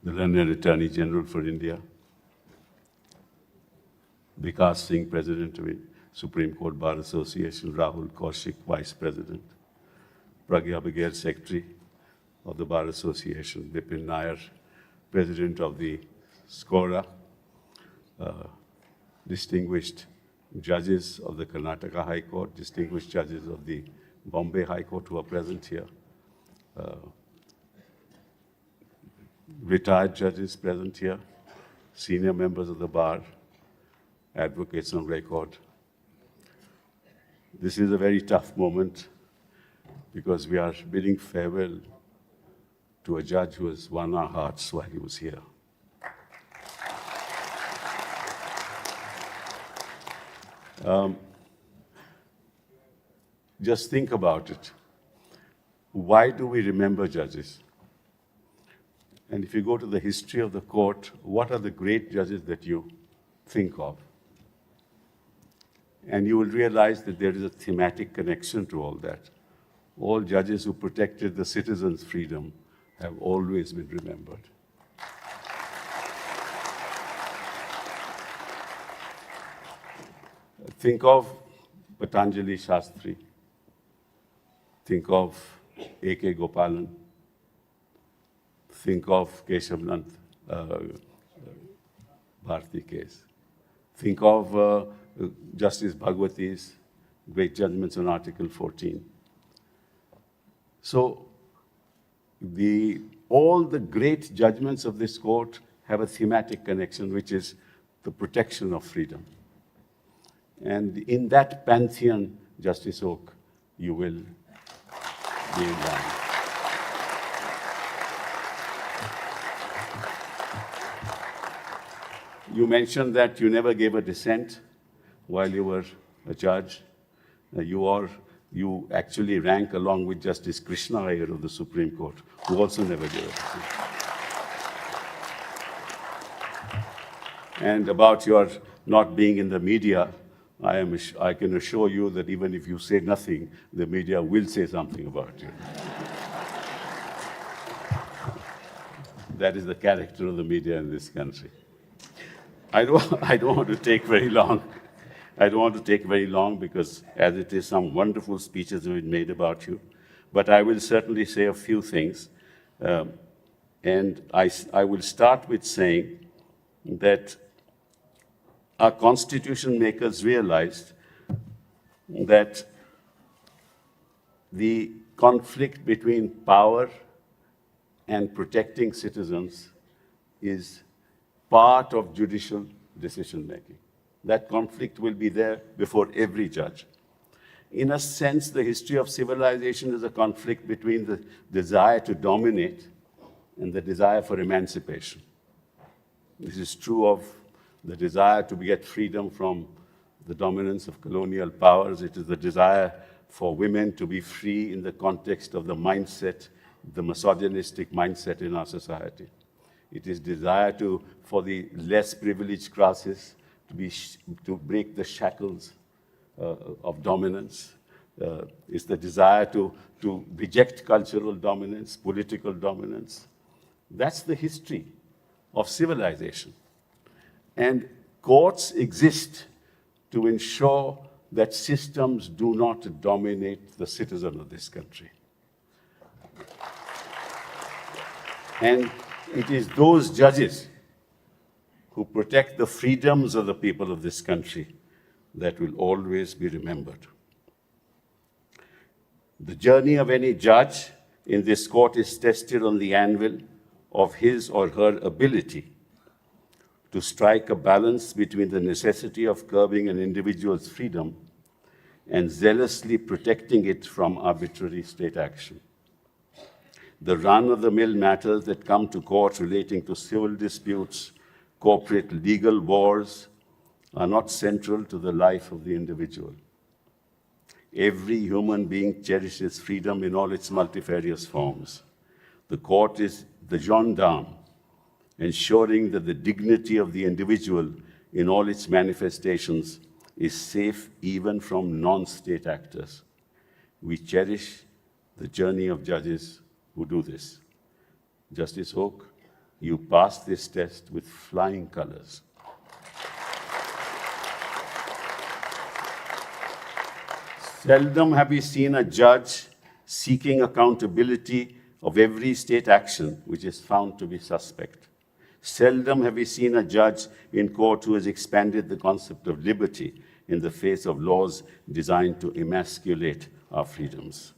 the learned Attorney General for India, Vikas Singh, President of the Supreme Court Bar Association, Rahul, Koshik, Vice President, Pragya Baghel, Secretary of the Bar Association, Bipin Nair, President of the SCORA, distinguished judges of the Karnataka High Court, distinguished judges of the Bombay High Court who are present here, retired judges present here, senior members of the bar, advocates on record. This is a very tough moment because we are bidding farewell to a judge who has won our hearts while he was here. Just think about it. Why do we remember judges? And if you go to the history of the court, what are the great judges that you think of? And you will realize that there is a thematic connection to all that. All judges who protected the citizens' freedom have always been remembered. Think of Patanjali Shastri. Think of A.K. Gopalan. Think of Keshav Bharti case. Think of Justice Bhagwati's great judgments on Article 14. So all the great judgments of this court have a thematic connection, which is the protection of freedom. And in that pantheon, Justice Oka, you will be in line. You mentioned that you never gave a dissent while you were a judge. You actually rank along with Justice Krishna Iyer of the Supreme Court, who also never gave a dissent. And about your not being in the media, I can assure you that even if you say nothing, the media will say something about you. That is the character of the media in this country. I don't want to take very long. I don't want to take very long because, as it is, some wonderful speeches have been made about you. But I will certainly say a few things. And I will start with saying that our constitution makers realized that the conflict between power and protecting citizens is part of judicial decision-making. That conflict will be there before every judge. In a sense, the history of civilization is a conflict between the desire to dominate and the desire for emancipation. This is true of the desire to get freedom from the dominance of colonial powers. It is the desire for women to be free in the context of the mindset, the misogynistic mindset in our society. It is desire for the less privileged classes to break the shackles of dominance. It's the desire to reject cultural dominance, political dominance. That's the history of civilization. And courts exist to ensure that systems do not dominate the citizen of this country. And it is those judges who protect the freedoms of the people of this country that will always be remembered. The journey of any judge in this court is tested on the anvil of his or her ability to strike a balance between the necessity of curbing an individual's freedom and zealously protecting it from arbitrary state action. The run-of-the-mill matters that come to court relating to civil disputes, corporate legal wars, are not central to the life of the individual. Every human being cherishes freedom in all its multifarious forms. The court is the gendarme, ensuring that the dignity of the individual in all its manifestations is safe even from non-state actors. We cherish the journey of judges who do this. Justice Oka, you passed this test with flying colors. Seldom have we seen a judge seeking accountability of every state action which is found to be suspect. Seldom have we seen a judge in court who has expanded the concept of liberty in the face of laws designed to emasculate our freedoms.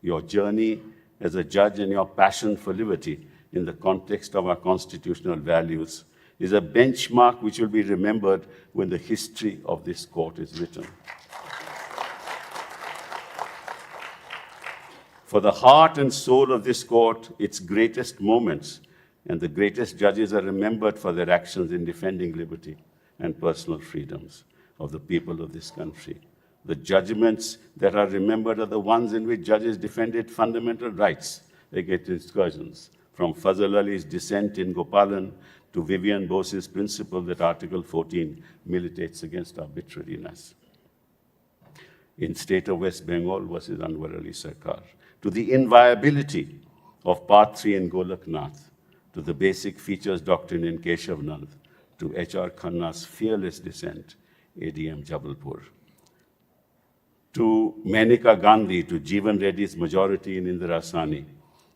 Your journey as a judge and your passion for liberty in the context of our constitutional values is a benchmark which will be remembered when the history of this court is written. For the heart and soul of this court, its greatest moments and the greatest judges are remembered for their actions in defending liberty and personal freedoms of the people of this country. The judgments that are remembered are the ones in which judges defended fundamental rights against incursions, from Fazal Ali's dissent in Gopalan to Vivian Bose's principle that Article 14 militates against arbitrariness. In state of West Bengal versus Anwar Ali Sarkar, to the inviolability of Part 3 in Golaknath, to the basic features doctrine in Keshav Nand, to H.R. Khanna's fearless dissent, ADM Jabalpur, to Maneka Gandhi, to Jeevan Reddy's majority in Indira Sani,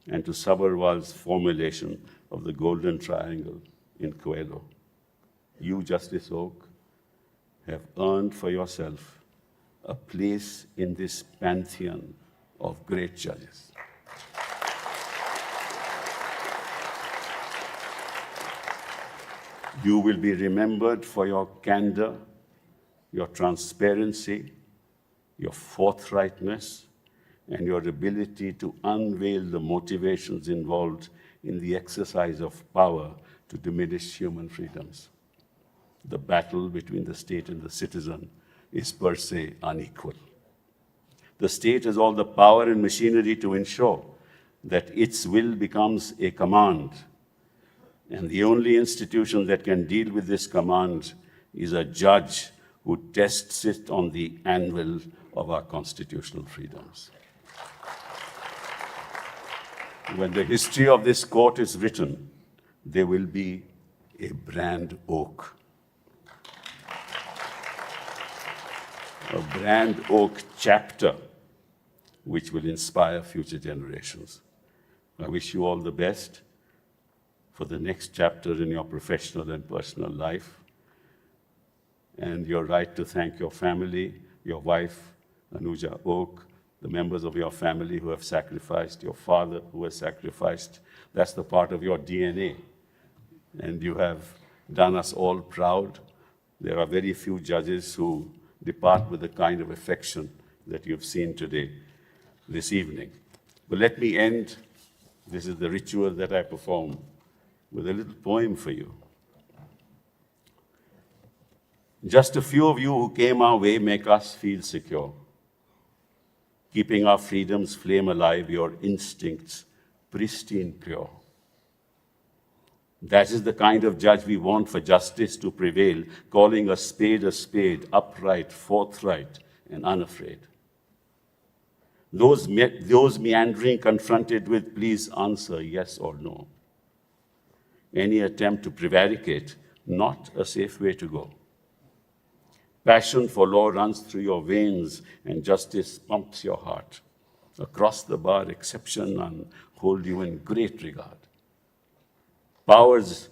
and to Sabarwal's formulation of the Golden Triangle in Coelho. You, Justice Oka, have earned for yourself a place in this pantheon of great judges. You will be remembered for your candor, your transparency, your forthrightness, and your ability to unveil the motivations involved in the exercise of power to diminish human freedoms. The battle between the state and the citizen is per se unequal. The state has all the power and machinery to ensure that its will becomes a command. And the only institution that can deal with this command is a judge who tests it on the anvil of our constitutional freedoms. When the history of this court is written, there will be a brand oak. A brand oak chapter which will inspire future generations. I wish you all the best for the next chapter in your professional and personal life. And you're right to thank your family, your wife, Anuja Oak, the members of your family who have sacrificed, your father who has sacrificed. That's the part of your DNA. And you have done us all proud. There are very few judges who depart with the kind of affection that you've seen today, this evening. But let me end, this is the ritual that I perform, with a little poem for you. Just a few of you who came our way make us feel secure. Keeping our freedom's flame alive, your instincts pristine pure. That is the kind of judge we want for justice to prevail, calling a spade, upright, forthright, and unafraid. Those meandering confronted with, please answer yes or no. Any attempt to prevaricate, not a safe way to go. Passion for law runs through your veins and justice pumps your heart. Across the bar, exception none hold you in great regard. Powers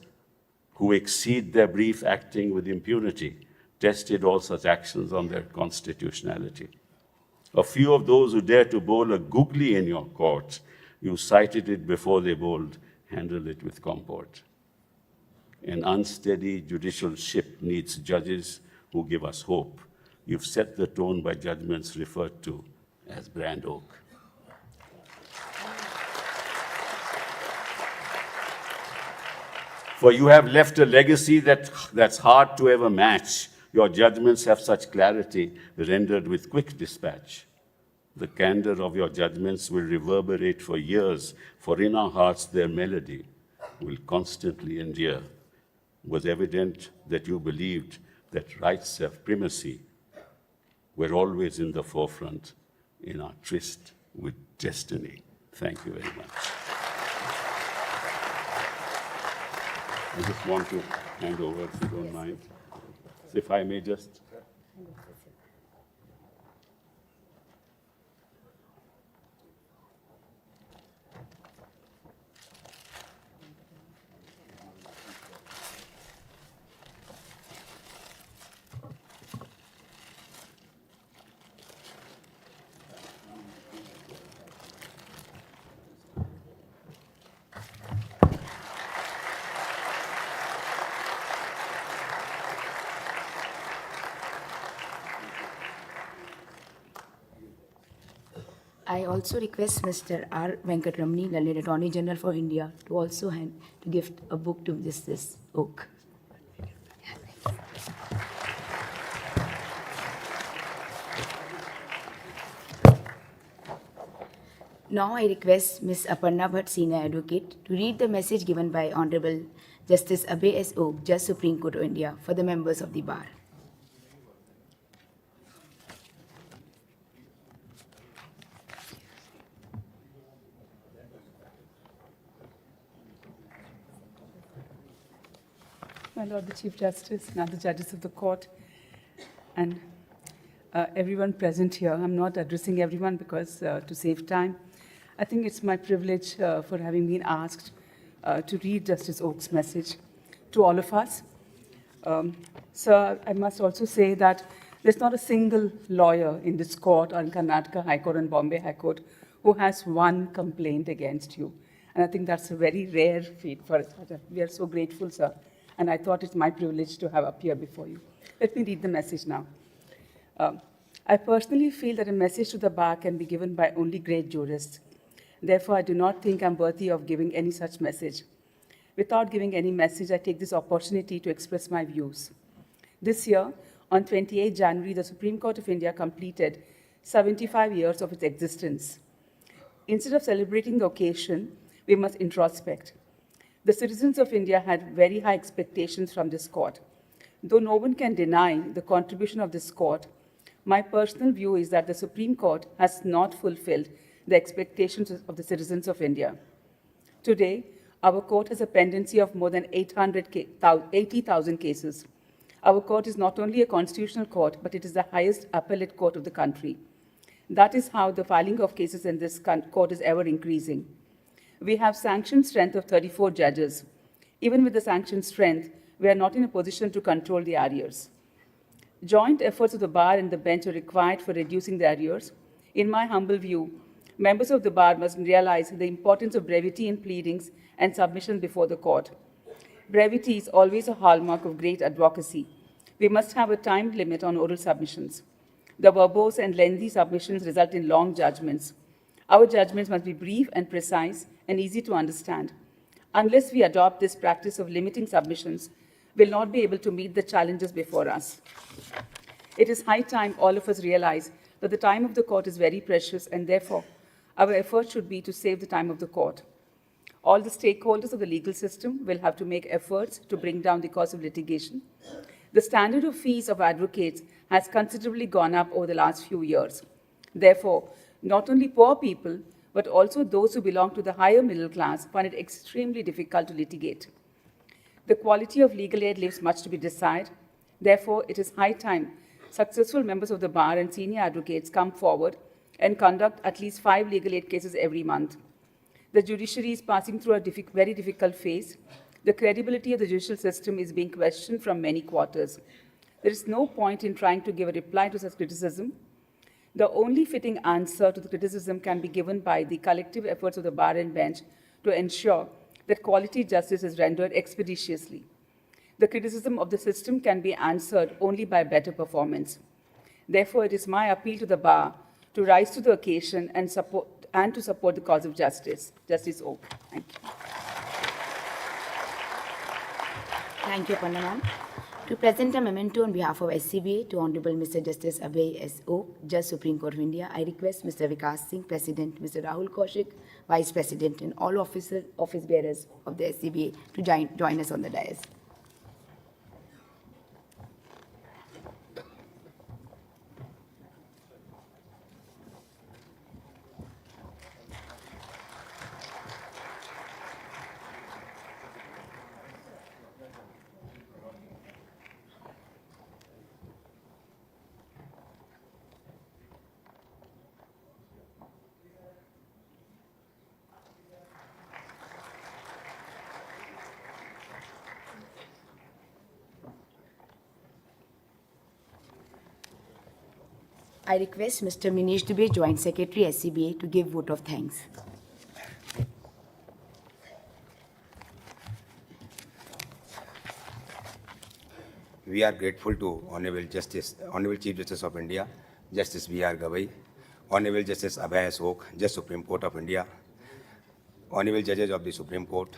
who exceed their brief acting with impunity tested all such actions on their constitutionality. A few of those who dare to bowl a googly in your court, you cited it before they bowled, handle it with comport. An unsteady judicial ship needs judges who give us hope. You've set the tone by judgments referred to as brand oak. For you have left a legacy that's hard to ever match. Your judgments have such clarity, rendered with quick dispatch. The candor of your judgments will reverberate for years, for in our hearts their melody will constantly endure. It was evident that you believed that rights have primacy. We're always in the forefront in our tryst with destiny. Thank you very much. I just want to hand over, if you don't mind. So if I may just. I also request Mr. R. Venkatramani, the late Attorney General for India, to also to gift a book to Justice Oak. Now I request Ms. Aparna Bhatt, Senior Advocate, to read the message given by Honorable Justice Abhay S. Oak, Judge Supreme Court of India, for the members of the bar. My Lord the Chief Justice and other judges of the court, and everyone present here. I'm not addressing everyone because to save time. I think it's my privilege for having been asked to read Justice Oak's message to all of us. Sir, I must also say that there's not a single lawyer in this court or in Karnataka High Court and Bombay High Court who has one complaint against you. And I think that's a very rare feat for us. We are so grateful, sir. And I thought it's my privilege to have appear before you. Let me read the message now. I personally feel that a message to the bar can be given by only great jurists. Therefore, I do not think I'm worthy of giving any such message. Without giving any message, I take this opportunity to express my views. This year, on 28 January, the Supreme Court of India completed 75 years of its existence. Instead of celebrating the occasion, we must introspect. The citizens of India had very high expectations from this court. Though no one can deny the contribution of this court, my personal view is that the Supreme Court has not fulfilled the expectations of the citizens of India. Today, our court has a pendency of more than 80,000 cases. Our court is not only a constitutional court, but it is the highest appellate court of the country. That is how the filing of cases in this court is ever increasing. We have sanctioned strength of 34 judges. Even with the sanctioned strength, we are not in a position to control the arrears. Joint efforts of the bar and the bench are required for reducing the arrears. In my humble view, members of the bar must realize the importance of brevity in pleadings and submission before the court. Brevity is always a hallmark of great advocacy. We must have a time limit on oral submissions. The verbose and lengthy submissions result in long judgments. Our judgments must be brief and precise and easy to understand. Unless we adopt this practice of limiting submissions, we'll not be able to meet the challenges before us. It is high time all of us realize that the time of the court is very precious, and therefore, our effort should be to save the time of the court. All the stakeholders of the legal system will have to make efforts to bring down the cost of litigation. The standard of fees of advocates has considerably gone up over the last few years. Therefore, not only poor people, but also those who belong to the higher middle class find it extremely difficult to litigate. The quality of legal aid leaves much to be desired. Therefore, it is high time successful members of the bar and senior advocates come forward and conduct at least 5 legal aid cases every month. The judiciary is passing through a very difficult phase. The credibility of the judicial system is being questioned from many quarters. There is no point in trying to give a reply to such criticism. The only fitting answer to the criticism can be given by the collective efforts of the bar and bench to ensure that quality justice is rendered expeditiously. The criticism of the system can be answered only by better performance. Therefore, it is my appeal to the bar to rise to the occasion and to support the cause of justice. Justice Oka. Thank you. Thank you, Panna ma'am. To present a memento on behalf of SCBA to Honorable Mr. Justice Abhay S. Oka, Judge Supreme Court of India, I request Mr. Vikas Singh, President, Mr. Rahul Koshik, Vice President, and all office bearers of the SCBA to join us on the dais. I request Mr. Minesh Dubey, Joint Secretary, SCBA, to give vote of thanks. We are grateful to Honorable Chief Justice of India, Justice B.R. Gavai, Honorable Justice Abhay Oka, Judge Supreme Court of India, Honorable Judges of the Supreme Court,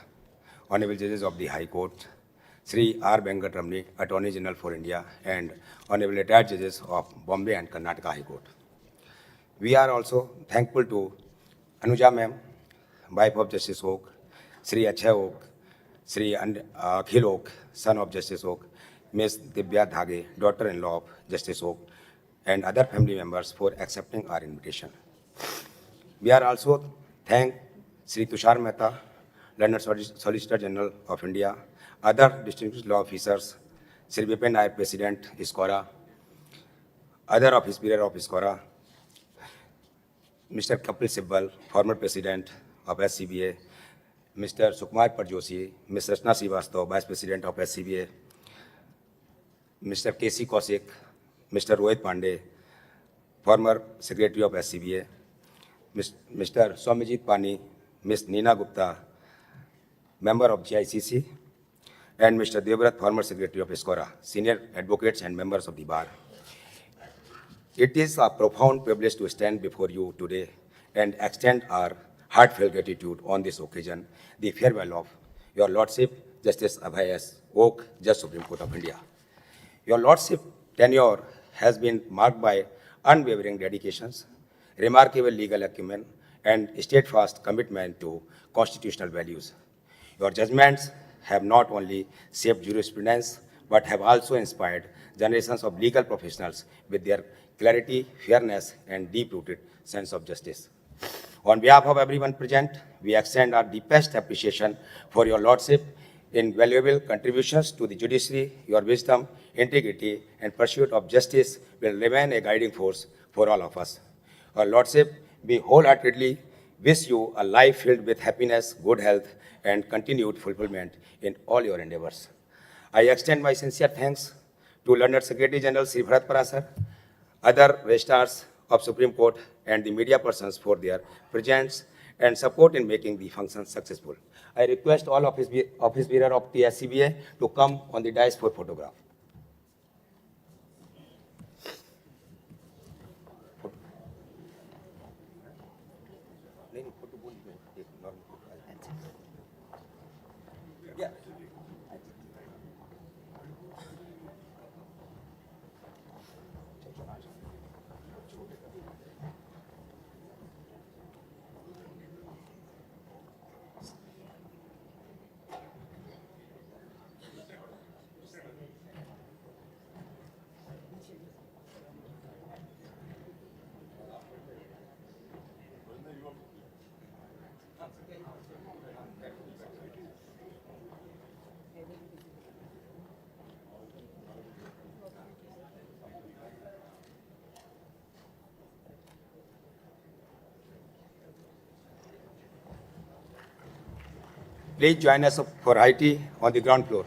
Honorable Judges of the High Court, Sri R. Venkat Ramani, Attorney General for India, and Honorable Retired Judges of Bombay and Karnataka High Court. We are also thankful to Anuja Ma'am, wife of Justice Oka, Sri Abhay Oka, Sri Akhil Oka, son of Justice Oka, Ms. Divya Dhage, daughter-in-law of Justice Oka, and other family members for accepting our invitation. We are also thank Sri Tushar Mehta, London Solicitor General of India, other distinguished law officers, Sri Vipin Nair, President, ISKORA, other office bearer of ISKORA, Mr. Kapil Sibal, former President of SCBA, Mr. Sukumar Parjoshi, Ms. Rachna Srivastava, Vice President of SCBA, Mr. K.C. Koshik, Mr. Rohit Pandey, former Secretary of SCBA, Mr. Swamijit Pani, Ms. Neena Gupta, member of GICC, and Mr. Devrat, former Secretary of ISKORA, senior advocates and members of the bar. It is a profound privilege to stand before you today and extend our heartfelt gratitude on this occasion, the farewell of Your Lordship, Justice Abhay S. Oka, Judge Supreme Court of India. Your Lordship tenure has been marked by unwavering dedications, remarkable legal acumen, and steadfast commitment to constitutional values. Your judgments have not only shaped jurisprudence, but have also inspired generations of legal professionals with their clarity, fairness, and deep-rooted sense of justice. On behalf of everyone present, we extend our deepest appreciation for Your Lordship invaluable contributions to the judiciary. Your wisdom, integrity, and pursuit of justice will remain a guiding force for all of us. Your Lordship, we wholeheartedly wish you a life filled with happiness, good health, and continued fulfillment in all your endeavors. I extend my sincere thanks to Learned Secretary General Sri Bharat Parasar, other registrars of Supreme Court, and the media persons for their presence and support in making the function successful. I request all office bearer of the SCBA to come on the dais for photograph. Please join us for high tea on the ground floor.